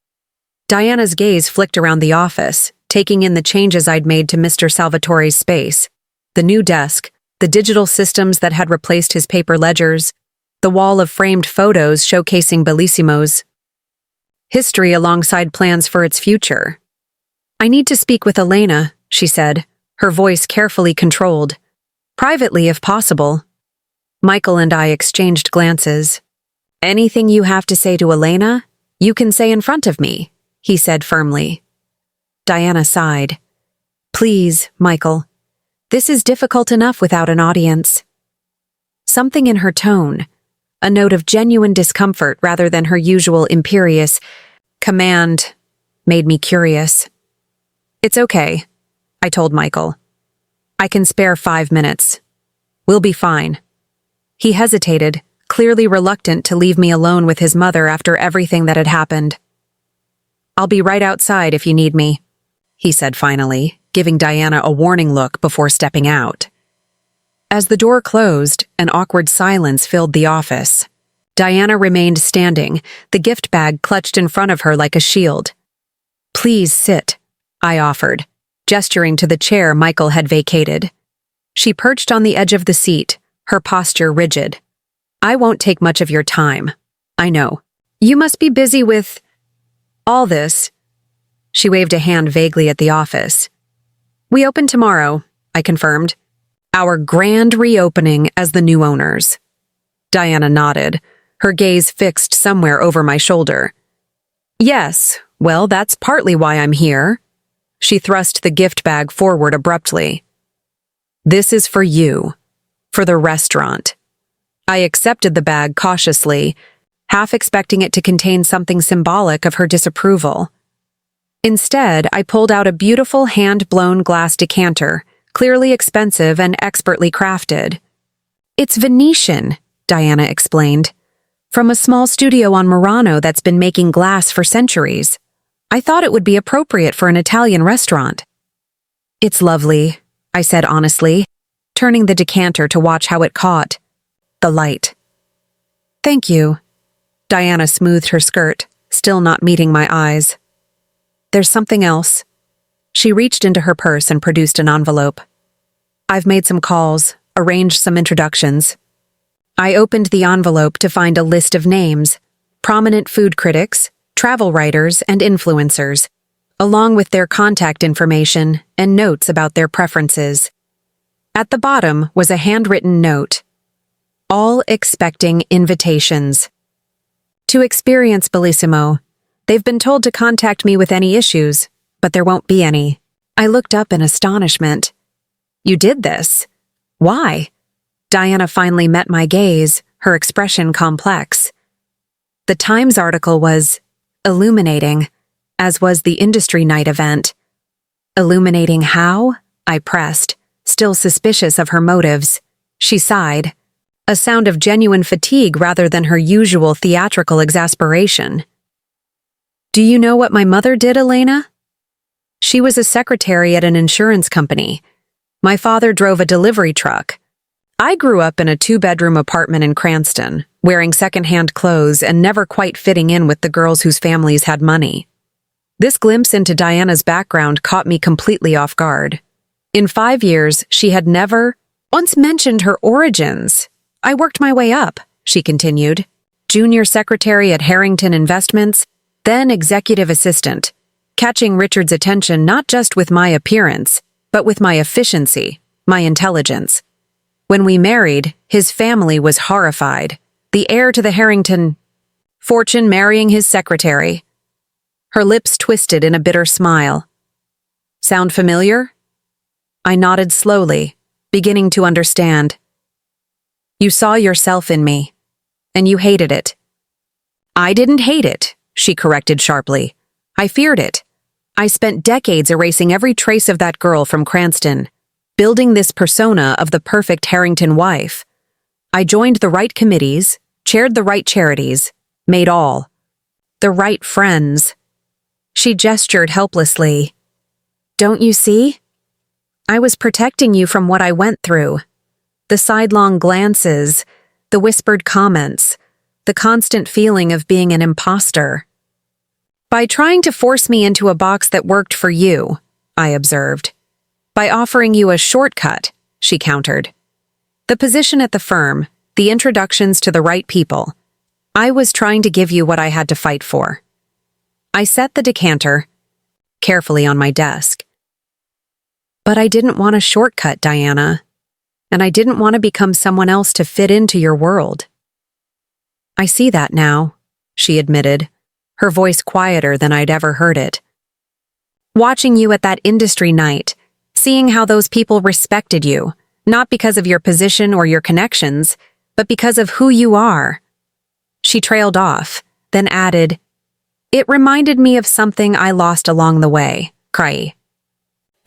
Diana's gaze flicked around the office, taking in the changes I'd made to Mr. Salvatore's space. The new desk, the digital systems that had replaced his paper ledgers, the wall of framed photos showcasing Bellissimo's history alongside plans for its future. I need to speak with Elena, she said, her voice carefully controlled. Privately, if possible. Michael and I exchanged glances. Anything you have to say to Elena? You can say in front of me, he said firmly. Diana sighed. Please, Michael. This is difficult enough without an audience. Something in her tone, a note of genuine discomfort rather than her usual imperious command, made me curious. It's okay, I told Michael. I can spare 5 minutes. We'll be fine. He hesitated, clearly reluctant to leave me alone with his mother after everything that had happened. I'll be right outside if you need me, he said finally, giving Diana a warning look before stepping out. As the door closed, an awkward silence filled the office. Diana remained standing, the gift bag clutched in front of her like a shield. Please sit, I offered, gesturing to the chair Michael had vacated. She perched on the edge of the seat, her posture rigid. I won't take much of your time. I know. You must be busy with all this. She waved a hand vaguely at the office. We open tomorrow, I confirmed. Our grand reopening as the new owners. Diana nodded, her gaze fixed somewhere over my shoulder. Yes, well, that's partly why I'm here. She thrust the gift bag forward abruptly. This is for you, for the restaurant. I accepted the bag cautiously, half expecting it to contain something symbolic of her disapproval. Instead, I pulled out a beautiful hand-blown glass decanter, clearly expensive and expertly crafted. It's Venetian, Diana explained, from a small studio on Murano that's been making glass for centuries. I thought it would be appropriate for an Italian restaurant. It's lovely, I said honestly, turning the decanter to watch how it caught the light. Thank you. Diana smoothed her skirt, still not meeting my eyes. There's something else. She reached into her purse and produced an envelope. I've made some calls, arranged some introductions. I opened the envelope to find a list of names, prominent food critics, travel writers, and influencers, along with their contact information and notes about their preferences. At the bottom was a handwritten note. All expecting invitations. To experience Bellissimo, they've been told to contact me with any issues, but there won't be any. I looked up in astonishment. You did this? Why? Diana finally met my gaze, her expression complex. The Times article was illuminating, as was the industry night event. Illuminating how? I pressed, still suspicious of her motives. She sighed, a sound of genuine fatigue rather than her usual theatrical exasperation. Do you know what my mother did, Elena? She was a secretary at an insurance company. My father drove a delivery truck. I grew up in a 2-bedroom apartment in Cranston, wearing secondhand clothes and never quite fitting in with the girls whose families had money. This glimpse into Diana's background caught me completely off guard. In 5 years, she had never once mentioned her origins. I worked my way up, she continued. Junior secretary at Harrington Investments, then executive assistant, catching Richard's attention not just with my appearance, but with my efficiency, my intelligence. When we married, his family was horrified. The heir to the Harrington fortune marrying his secretary. Her lips twisted in a bitter smile. Sound familiar? I nodded slowly, beginning to understand. You saw yourself in me, and you hated it. I didn't hate it, she corrected sharply. I feared it. I spent decades erasing every trace of that girl from Cranston, building this persona of the perfect Harrington wife. I joined the right committees, chaired the right charities, made the right friends. She gestured helplessly. Don't you see? I was protecting you from what I went through. The sidelong glances, the whispered comments, the constant feeling of being an imposter. By trying to force me into a box that worked for you, I observed. By offering you a shortcut, she countered. The position at the firm, the introductions to the right people. I was trying to give you what I had to fight for. I set the decanter carefully on my desk. But I didn't want a shortcut, Diana, and I didn't want to become someone else to fit into your world. I see that now, she admitted, her voice quieter than I'd ever heard it. Watching you at that industry night, seeing how those people respected you, not because of your position or your connections, but because of who you are. She trailed off, then added, "It reminded me of something I lost along the way, cry."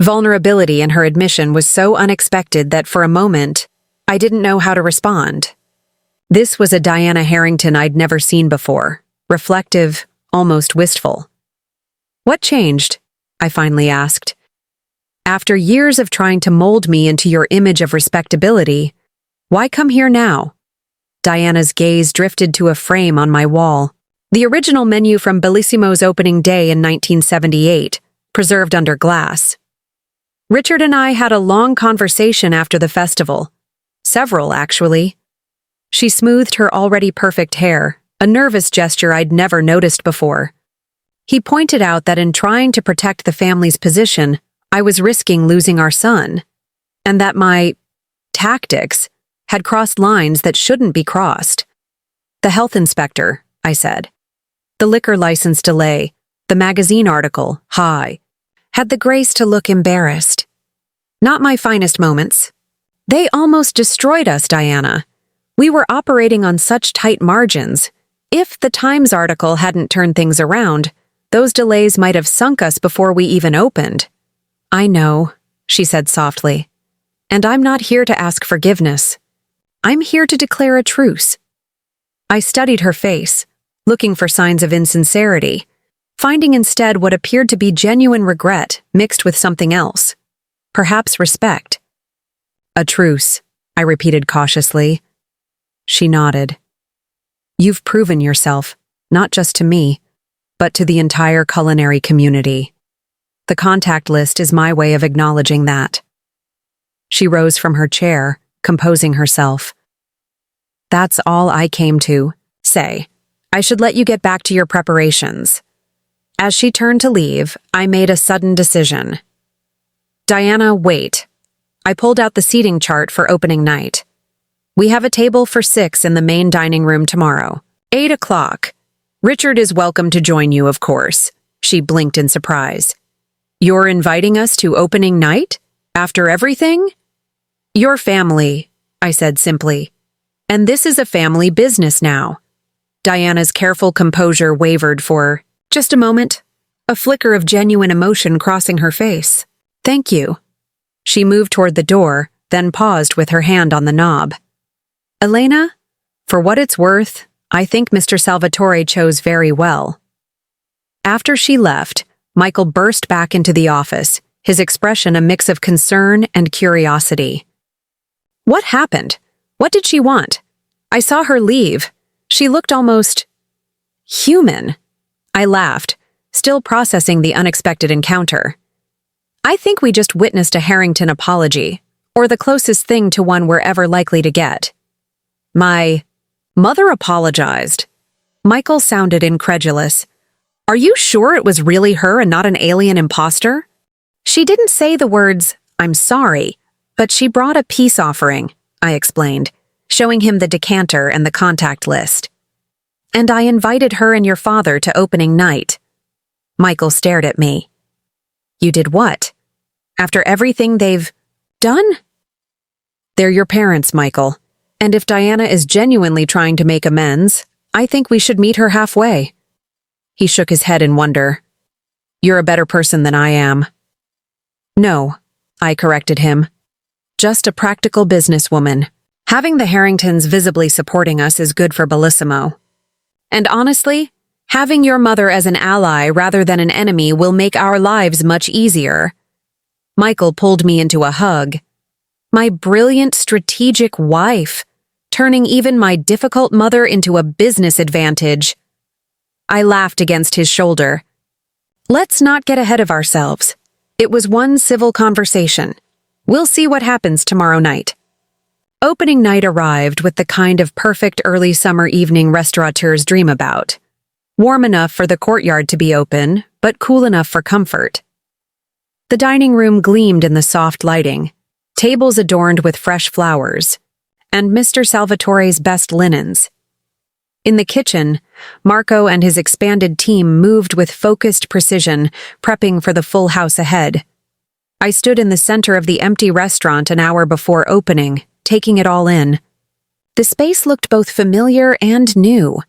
Vulnerability in her admission was so unexpected that for a moment, I didn't know how to respond. This was a Diana Harrington I'd never seen before, reflective, almost wistful. "What changed?" I finally asked. "After years of trying to mold me into your image of respectability, why come here now?" Diana's gaze drifted to a frame on my wall. The original menu from Bellissimo's opening day in 1978, preserved under glass. "Richard and I had a long conversation after the festival. Several, actually." She smoothed her already perfect hair, a nervous gesture I'd never noticed before. "He pointed out that in trying to protect the family's position, I was risking losing our son, and that my tactics had crossed lines that shouldn't be crossed." "The health inspector," I said. "The liquor license delay, the magazine article, hi," had the grace to look embarrassed. "Not my finest moments. They almost destroyed us, Diana. We were operating on such tight margins. If the Times article hadn't turned things around, those delays might have sunk us before we even opened." "I know," she said softly. "And I'm not here to ask forgiveness. I'm here to declare a truce." I studied her face, looking for signs of insincerity, finding instead what appeared to be genuine regret mixed with something else. Perhaps respect. "A truce," I repeated cautiously. She nodded. "You've proven yourself, not just to me, but to the entire culinary community. The contact list is my way of acknowledging that." She rose from her chair, composing herself. "That's all I came to say. I should let you get back to your preparations." As she turned to leave, I made a sudden decision. "Diana, wait." I pulled out the seating chart for opening night. "We have a table for 6 in the main dining room tomorrow, 8 o'clock. Richard is welcome to join you, of course." She blinked in surprise. "You're inviting us to opening night? After everything?" "Your family," I said simply. "And this is a family business now." Diana's careful composure wavered for just a moment, a flicker of genuine emotion crossing her face. "Thank you." She moved toward the door, then paused with her hand on the knob. "Elena, for what it's worth, I think Mr. Salvatore chose very well." After she left, Michael burst back into the office, his expression a mix of concern and curiosity. "What happened? What did she want? I saw her leave. She looked almost human." I laughed, still processing the unexpected encounter. "I think we just witnessed a Harrington apology, or the closest thing to one we're ever likely to get." "My mother apologized." Michael sounded incredulous. "Are you sure it was really her and not an alien imposter?" "She didn't say the words, 'I'm sorry,' but she brought a peace offering," I explained, showing him the decanter and the contact list. "And I invited her and your father to opening night." Michael stared at me. "You did what? After everything they've done?" "They're your parents, Michael. And if Diana is genuinely trying to make amends, I think we should meet her halfway." He shook his head in wonder. "You're a better person than I am." "No," I corrected him. "Just a practical businesswoman. Having the Harringtons visibly supporting us is good for Bellissimo. And honestly, having your mother as an ally rather than an enemy will make our lives much easier." Michael pulled me into a hug. My brilliant, strategic wife, turning even my difficult mother into a business advantage. I laughed against his shoulder. "Let's not get ahead of ourselves. It was one civil conversation. We'll see what happens tomorrow night." Opening night arrived with the kind of perfect early summer evening restaurateurs dream about. Warm enough for the courtyard to be open, but cool enough for comfort. The dining room gleamed in the soft lighting, tables adorned with fresh flowers, and Mr. Salvatore's best linens. In the kitchen, Marco and his expanded team moved with focused precision, prepping for the full house ahead. I stood in the center of the empty restaurant an hour before opening, taking it all in. The space looked both familiar and new.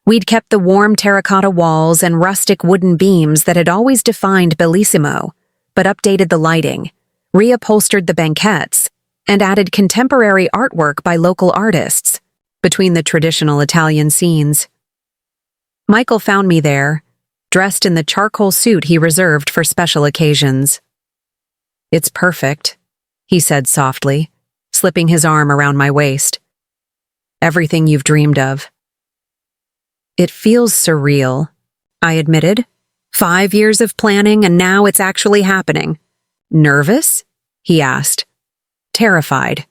We'd kept the warm terracotta walls and rustic wooden beams that had always defined Bellissimo, but updated the lighting, reupholstered the banquettes, and added contemporary artwork by local artists between the traditional Italian scenes. Michael found me there, dressed in the charcoal suit he reserved for special occasions. "It's perfect," he said softly, slipping his arm around my waist. "Everything you've dreamed of." "It feels surreal," I admitted. 5 years of planning and now it's actually happening. "Nervous?" he asked. "Terrified,"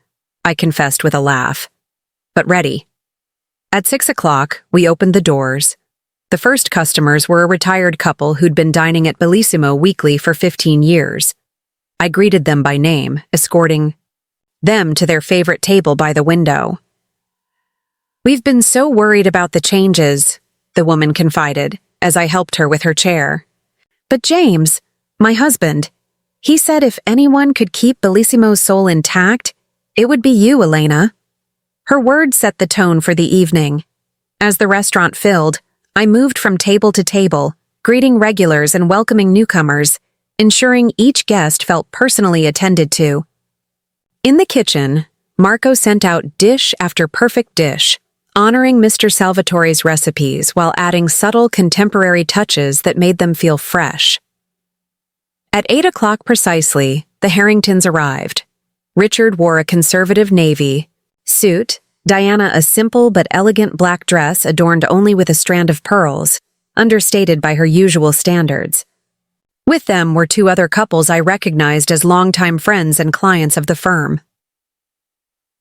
I confessed with a laugh. "But ready." At 6 o'clock, we opened the doors. The first customers were a retired couple who'd been dining at Bellissimo weekly for 15 years. I greeted them by name, escorting them to their favorite table by the window. "We've been so worried about the changes," the woman confided, as I helped her with her chair. "But James, my husband, he said if anyone could keep Bellissimo's soul intact, it would be you, Elena." Her words set the tone for the evening. As the restaurant filled, I moved from table to table, greeting regulars and welcoming newcomers, ensuring each guest felt personally attended to. In the kitchen, Marco sent out dish after perfect dish, honoring Mr. Salvatore's recipes while adding subtle contemporary touches that made them feel fresh. At 8 o'clock precisely, the Harringtons arrived. Richard wore a conservative navy suit, Diana a simple but elegant black dress adorned only with a strand of pearls, understated by her usual standards. With them were 2 other couples I recognized as longtime friends and clients of the firm.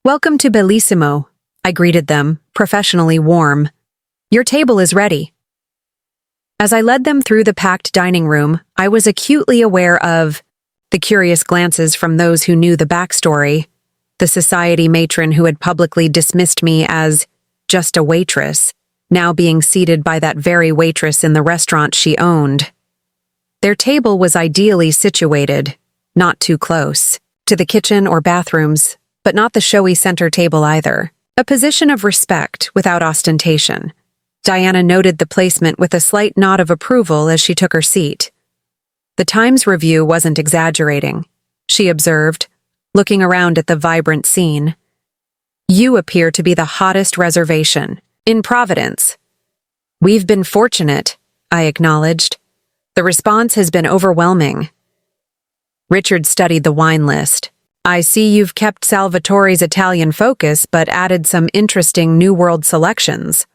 "Welcome to Bellissimo," I greeted them, professionally warm. "Your table is ready." As I led them through the packed dining room, I was acutely aware of the curious glances from those who knew the backstory, the society matron who had publicly dismissed me as just a waitress, now being seated by that very waitress in the restaurant she owned. Their table was ideally situated, not too close, to the kitchen or bathrooms, but not the showy center table either. A position of respect without ostentation. Diana noted the placement with a slight nod of approval as she took her seat. The Times Review wasn't exaggerating, she observed, looking around at the vibrant scene. "You appear to be the hottest reservation in Providence." "We've been fortunate," I acknowledged. "The response has been overwhelming." Richard studied the wine list. "I see you've kept Salvatore's Italian focus but added some interesting New World selections."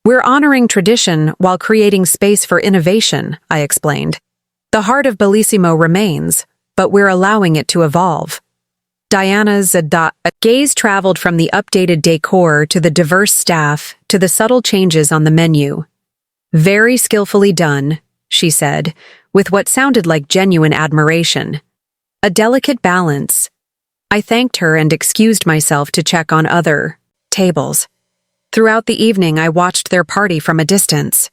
"We're honoring tradition while creating space for innovation," I explained. "The heart of Bellissimo remains, but we're allowing it to evolve." Diana's gaze traveled from the updated decor to the diverse staff to the subtle changes on the menu. "Very skillfully done," she said, with what sounded like genuine admiration. "A delicate balance." I thanked her and excused myself to check on other tables. Throughout the evening, I watched their party from a distance.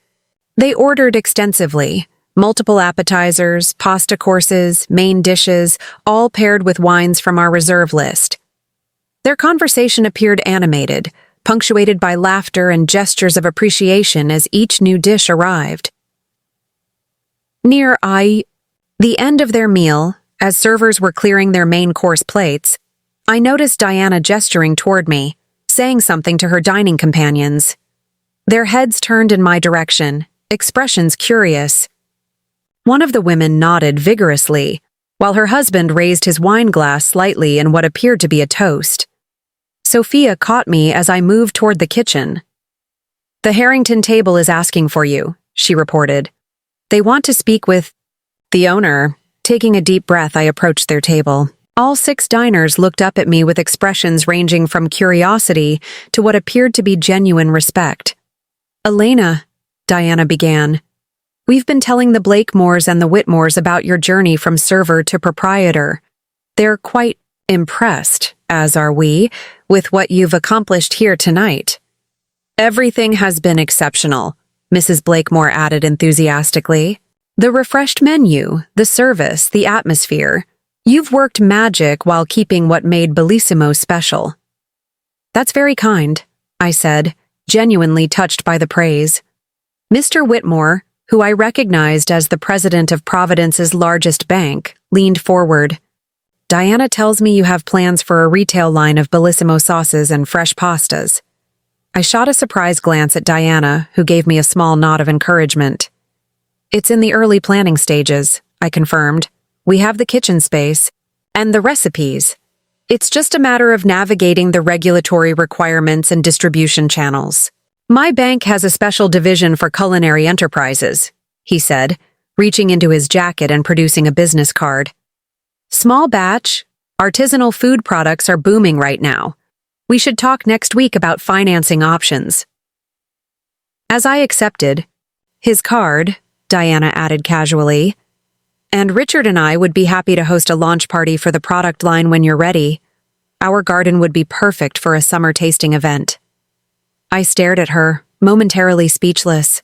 They ordered extensively, multiple appetizers, pasta courses, main dishes, all paired with wines from our reserve list. Their conversation appeared animated, punctuated by laughter and gestures of appreciation as each new dish arrived. Near the end of their meal, as servers were clearing their main course plates, I noticed Diana gesturing toward me, saying something to her dining companions. Their heads turned in my direction, expressions curious. One of the women nodded vigorously, while her husband raised his wine glass slightly in what appeared to be a toast. Sophia caught me as I moved toward the kitchen. "The Harrington table is asking for you," she reported. "They want to speak with the owner." Taking a deep breath, I approached their table. All 6 diners looked up at me with expressions ranging from curiosity to what appeared to be genuine respect. "Elena," Diana began, "we've been telling the Blakemores and the Whitmores about your journey from server to proprietor. They're quite impressed, as are we, with what you've accomplished here tonight." Everything has been exceptional, Mrs. Blakemore added enthusiastically. The refreshed menu, the service, the atmosphere. You've worked magic while keeping what made Bellissimo special. That's very kind, I said, genuinely touched by the praise. Mr. Whitmore, who I recognized as the president of Providence's largest bank, leaned forward. Diana tells me you have plans for a retail line of Bellissimo sauces and fresh pastas. I shot a surprise glance at Diana, who gave me a small nod of encouragement. It's in the early planning stages, I confirmed. We have the kitchen space and the recipes. It's just a matter of navigating the regulatory requirements and distribution channels. My bank has a special division for culinary enterprises, he said, reaching into his jacket and producing a business card. Small batch, artisanal food products are booming right now. We should talk next week about financing options. As I accepted his card, Diana added casually, and Richard and I would be happy to host a launch party for the product line when you're ready. Our garden would be perfect for a summer tasting event. I stared at her, momentarily speechless.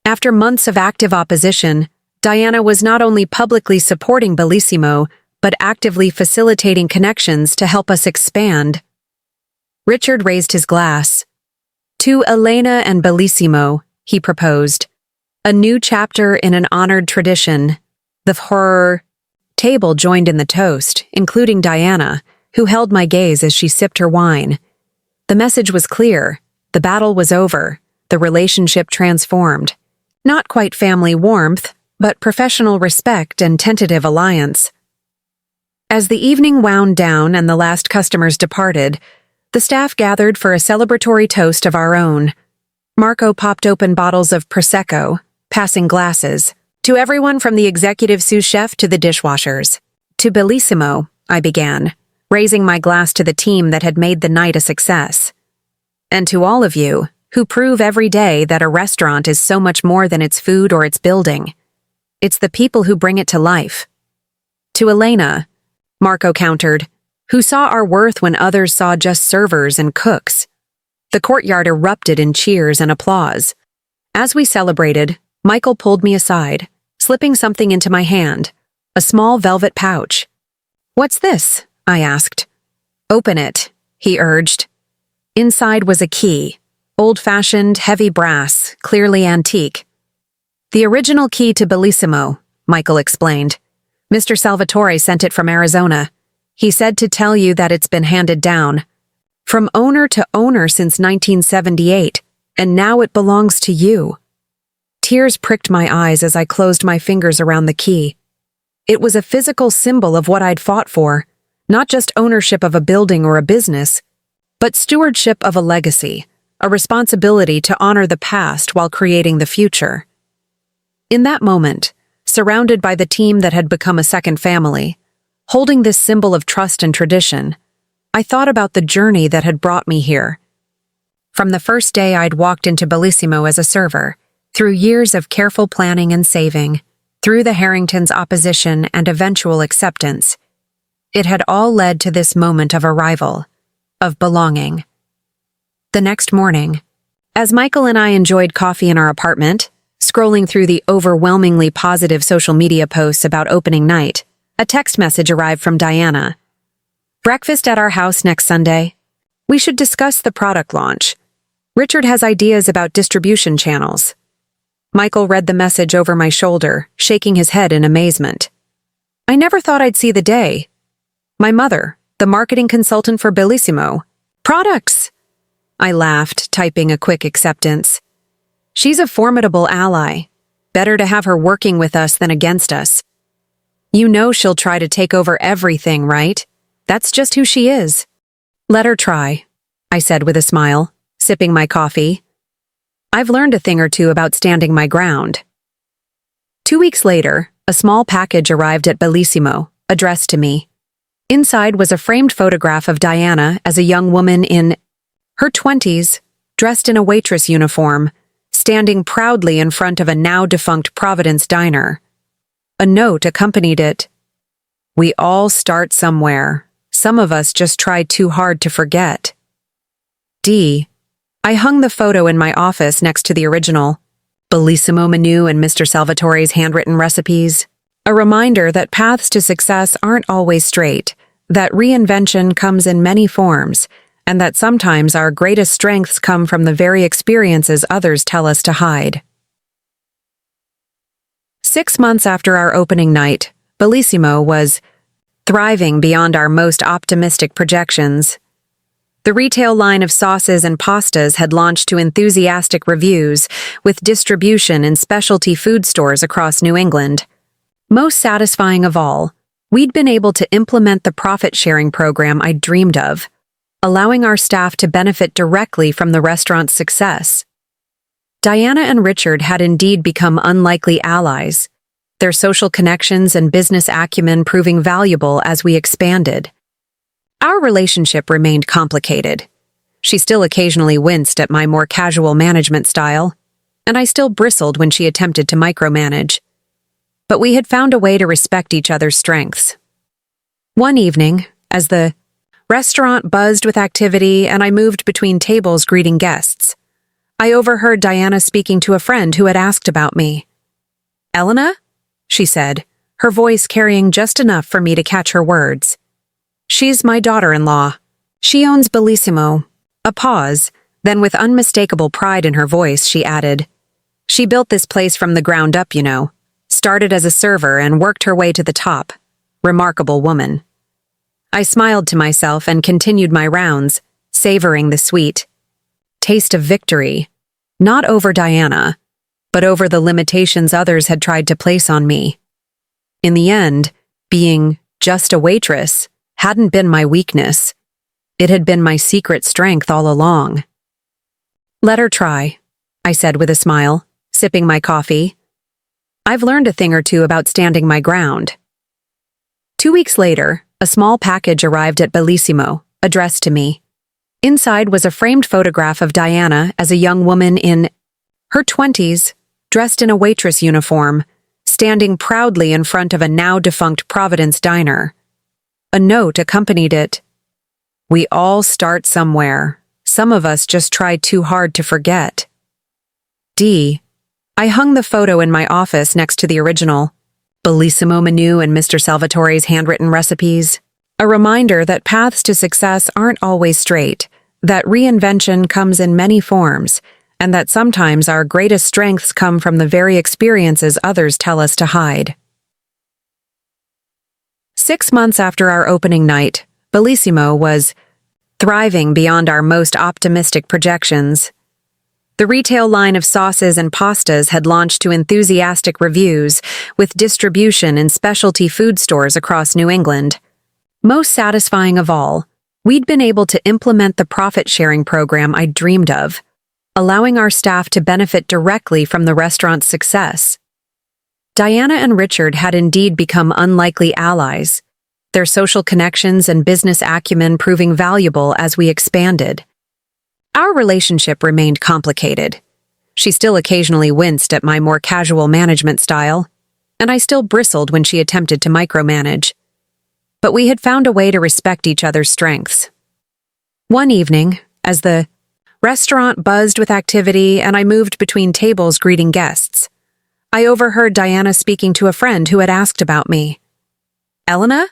After months of active opposition, Diana was not only publicly supporting Bellissimo, but actively facilitating connections to help us expand. Richard raised his glass. To Elena and Bellissimo, he proposed. A new chapter in an honored tradition. The horror table joined in the toast, including Diana, who held my gaze as she sipped her wine. The message was clear. The battle was over. The relationship transformed. Not quite family warmth, but professional respect and tentative alliance. As the evening wound down and the last customers departed, the staff gathered for a celebratory toast of our own. Marco popped open bottles of Prosecco, passing glasses, to everyone from the executive sous chef to the dishwashers. To Bellissimo, I began, raising my glass to the team that had made the night a success. And to all of you, who prove every day that a restaurant is so much more than its food or its building. It's the people who bring it to life. To Elena, Marco countered, who saw our worth when others saw just servers and cooks. The courtyard erupted in cheers and applause. As we celebrated, Michael pulled me aside, slipping something into my hand, a small velvet pouch. What's this? I asked. Open it, he urged. Inside was a key, old-fashioned, heavy brass, clearly antique. The original key to Bellissimo, Michael explained. Mr. Salvatore sent it from Arizona. He said to tell you that it's been handed down. From owner to owner since 1978, and now it belongs to you. Tears pricked my eyes as I closed my fingers around the key. It was a physical symbol of what I'd fought for, not just ownership of a building or a business, but stewardship of a legacy, a responsibility to honor the past while creating the future. In that moment, surrounded by the team that had become a second family, holding this symbol of trust and tradition, I thought about the journey that had brought me here. From the first day I'd walked into Bellissimo as a server, through years of careful planning and saving, through the Harringtons' opposition and eventual acceptance, it had all led to this moment of arrival, of belonging. The next morning, as Michael and I enjoyed coffee in our apartment, scrolling through the overwhelmingly positive social media posts about opening night, a text message arrived from Diana. Breakfast at our house next Sunday. We should discuss the product launch. Richard has ideas about distribution channels. Michael read the message over my shoulder, shaking his head in amazement. I never thought I'd see the day. My mother, the marketing consultant for Bellissimo. Products! I laughed, typing a quick acceptance. She's a formidable ally. Better to have her working with us than against us. You know she'll try to take over everything, right? That's just who she is. Let her try, I said with a smile, sipping my coffee. I've learned a thing or two about standing my ground. 2 weeks later, a small package arrived at Bellissimo, addressed to me. Inside was a framed photograph of Diana as a young woman in her 20s, dressed in a waitress uniform, standing proudly in front of a now-defunct Providence diner. A note accompanied it. We all start somewhere. Some of us just try too hard to forget. D. I hung the photo in my office next to the original Bellissimo menu and Mr. Salvatore's handwritten recipes. A reminder that paths to success aren't always straight, that reinvention comes in many forms, and that sometimes our greatest strengths come from the very experiences others tell us to hide. 6 months after our opening night, Bellissimo was thriving beyond our most optimistic projections. The retail line of sauces and pastas had launched to enthusiastic reviews, with distribution in specialty food stores across New England. Most satisfying of all, we'd been able to implement the profit-sharing program I'd dreamed of, allowing our staff to benefit directly from the restaurant's success. Diana and Richard had indeed become unlikely allies, their social connections and business acumen proving valuable as we expanded. Our relationship remained complicated. She still occasionally winced at my more casual management style, and I still bristled when she attempted to micromanage. But we had found a way to respect each other's strengths. One evening, as the restaurant buzzed with activity and I moved between tables greeting guests, I overheard Diana speaking to a friend who had asked about me. "Elena?" she said, her voice carrying just enough for me to catch her words. "She's my daughter-in-law. She owns Bellissimo." A pause, then with unmistakable pride in her voice, she added, "She built this place from the ground up, you know. Started as a server and worked her way to the top. Remarkable woman." I smiled to myself and continued my rounds, savoring the sweet taste of victory, not over Diana, but over the limitations others had tried to place on me. In the end, being just a waitress hadn't been my weakness. It had been my secret strength all along. "Let her try," I said with a smile, sipping my coffee. "I've learned a thing or two about standing my ground." 2 weeks later, a small package arrived at Bellissimo, addressed to me. Inside was a framed photograph of Diana as a young woman in her 20s, dressed in a waitress uniform, standing proudly in front of a now-defunct Providence diner. A note accompanied it. "We all start somewhere. Some of us just try too hard to forget." I hung the photo in my office next to the original Bellissimo menu and Mr. Salvatore's handwritten recipes. A reminder that paths to success aren't always straight, that reinvention comes in many forms, and that sometimes our greatest strengths come from the very experiences others tell us to hide. 6 months after our opening night, Bellissimo was thriving beyond our most optimistic projections. The retail line of sauces and pastas had launched to enthusiastic reviews, with distribution in specialty food stores across New England. Most satisfying of all, we'd been able to implement the profit-sharing program I'd dreamed of, allowing our staff to benefit directly from the restaurant's success. Diana and Richard had indeed become unlikely allies, their social connections and business acumen proving valuable as we expanded. Our relationship remained complicated. She still occasionally winced at my more casual management style, and I still bristled when she attempted to micromanage. But we had found a way to respect each other's strengths. One evening, as the restaurant buzzed with activity and I moved between tables greeting guests, I overheard Diana speaking to a friend who had asked about me. "Elena?"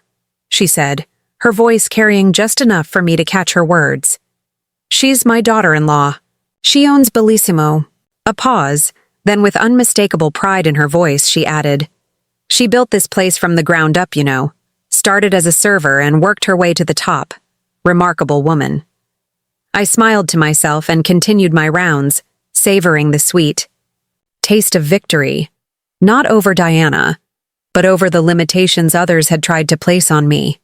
she said, her voice carrying just enough for me to catch her words. "She's my daughter-in-law. She owns Bellissimo." A pause, then with unmistakable pride in her voice, she added, "She built this place from the ground up, you know. Started as a server and worked her way to the top. Remarkable woman." I smiled to myself and continued my rounds, savoring the sweet taste of victory, not over Diana, but over the limitations others had tried to place on me.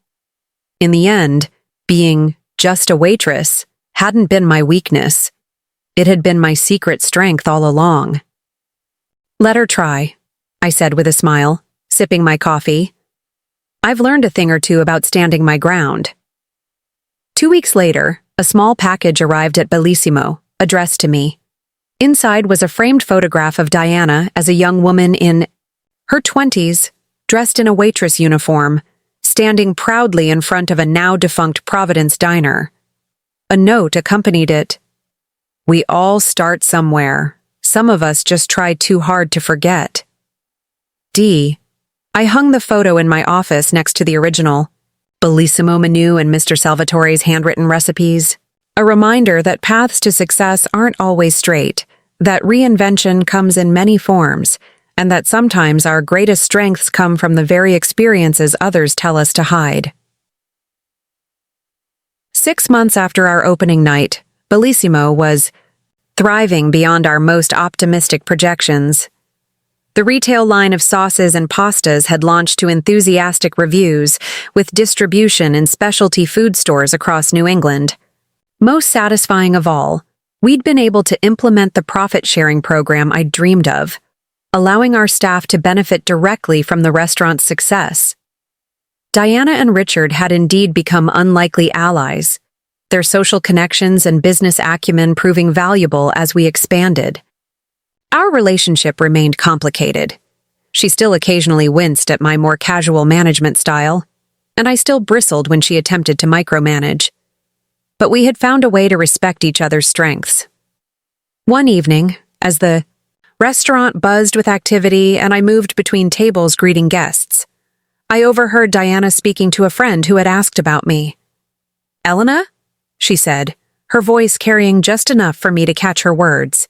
In the end, being just a waitress hadn't been my weakness. It had been my secret strength all along. "Let her try," I said with a smile, sipping my coffee. "I've learned a thing or two about standing my ground." 2 weeks later, a small package arrived at Bellissimo, addressed to me. Inside was a framed photograph of Diana as a young woman in her 20s, dressed in a waitress uniform, standing proudly in front of a now-defunct Providence diner. A note accompanied it. We all start somewhere. Some of us just try too hard to forget. D. I hung the photo in my office next to the original Bellissimo menu and Mr. Salvatore's handwritten recipes. A reminder that paths to success aren't always straight, that reinvention comes in many forms, and that sometimes our greatest strengths come from the very experiences others tell us to hide. 6 months after our opening night, Bellissimo was thriving beyond our most optimistic projections. The retail line of sauces and pastas had launched to enthusiastic reviews, with distribution in specialty food stores across New England. Most satisfying of all, we'd been able to implement the profit-sharing program I dreamed of, allowing our staff to benefit directly from the restaurant's success. Diana and Richard had indeed become unlikely allies, their social connections and business acumen proving valuable as we expanded. Our relationship remained complicated. She still occasionally winced at my more casual management style, and I still bristled when she attempted to micromanage. But we had found a way to respect each other's strengths. One evening, as the restaurant buzzed with activity and I moved between tables greeting guests, I overheard Diana speaking to a friend who had asked about me. "Elena?" she said, her voice carrying just enough for me to catch her words.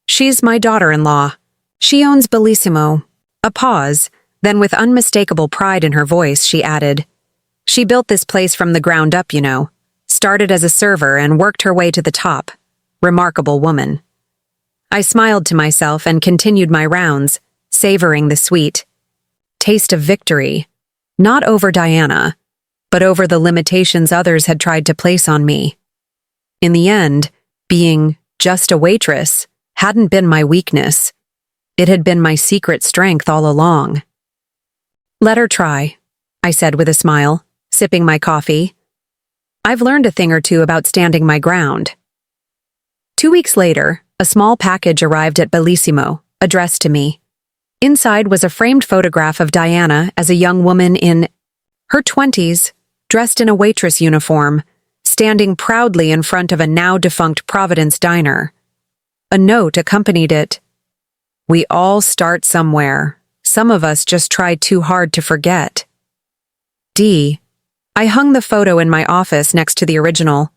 "She's my daughter-in-law. She owns Bellissimo." A pause, then with unmistakable pride in her voice, she added, "She built this place from the ground up, you know. Started as a server and worked her way to the top. Remarkable woman." I smiled to myself and continued my rounds, savoring the sweet taste of victory, not over Diana, but over the limitations others had tried to place on me. In the end, being just a waitress hadn't been my weakness. It had been my secret strength all along. "Let her try," I said with a smile, sipping my coffee. "I've learned a thing or two about standing my ground." 2 weeks later, a small package arrived at Bellissimo, addressed to me. Inside was a framed photograph of Diana as a young woman in her 20s, dressed in a waitress uniform, standing proudly in front of a now-defunct Providence diner. A note accompanied it. "We all start somewhere. Some of us just try too hard to forget." D. I hung the photo in my office next to the original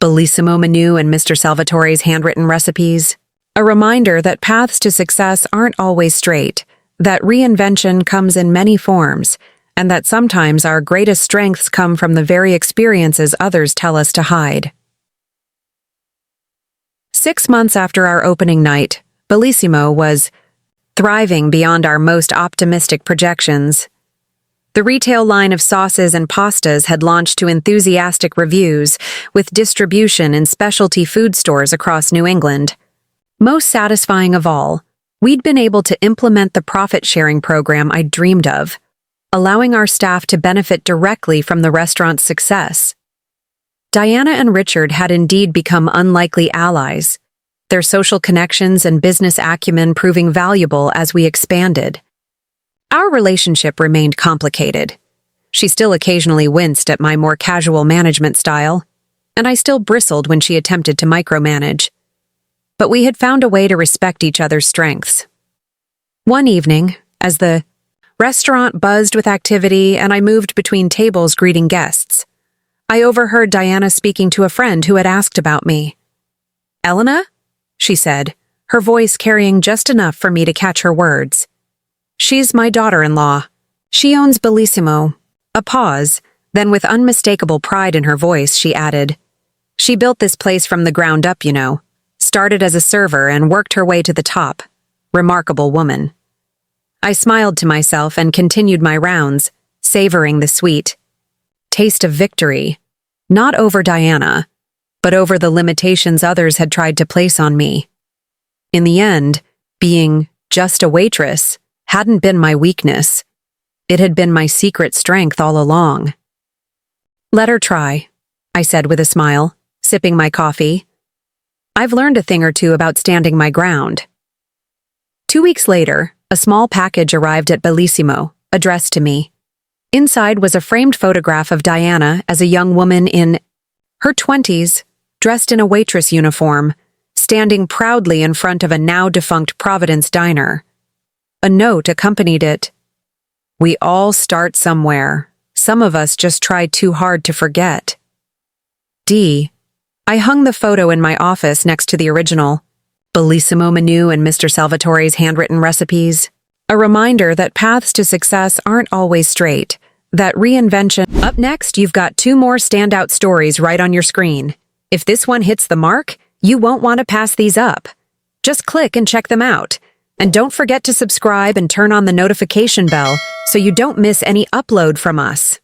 Bellissimo menu and Mr. Salvatore's handwritten recipes. A reminder that paths to success aren't always straight, that reinvention comes in many forms, and that sometimes our greatest strengths come from the very experiences others tell us to hide. 6 months after our opening night, Bellissimo was thriving beyond our most optimistic projections. The retail line of sauces and pastas had launched to enthusiastic reviews, with distribution in specialty food stores across New England. Most satisfying of all, we'd been able to implement the profit-sharing program I dreamed of, allowing our staff to benefit directly from the restaurant's success. Diana and Richard had indeed become unlikely allies, their social connections and business acumen proving valuable as we expanded. Our relationship remained complicated. She still occasionally winced at my more casual management style, and I still bristled when she attempted to micromanage. But we had found a way to respect each other's strengths. One evening, as the restaurant buzzed with activity and I moved between tables greeting guests, I overheard Diana speaking to a friend who had asked about me. "Elena?" she said, her voice carrying just enough for me to catch her words. "She's my daughter-in-law. She owns Bellissimo." A pause, then with unmistakable pride in her voice, she added, "She built this place from the ground up, you know. Started as a server and worked her way to the top. Remarkable woman." I smiled to myself and continued my rounds, savoring the sweet taste of victory, not over Diana, but over the limitations others had tried to place on me. In the end, being just a waitress hadn't been my weakness. It had been my secret strength all along. "Let her try," I said with a smile, sipping my coffee. "I've learned a thing or two about standing my ground." 2 weeks later, a small package arrived at Bellissimo, addressed to me. Inside was a framed photograph of Diana as a young woman in her 20s, dressed in a waitress uniform, standing proudly in front of a now-defunct Providence diner. A note accompanied it. "We all start somewhere. Some of us just try too hard to forget." D. I hung the photo in my office next to the original Bellissimo menu and Mr. Salvatore's handwritten recipes. A reminder that paths to success aren't always straight, that reinvention. Up next, you've got 2 more standout stories right on your screen. If this one hits the mark, you won't want to pass these up. Just click and check them out. And don't forget to subscribe and turn on the notification bell so you don't miss any upload from us.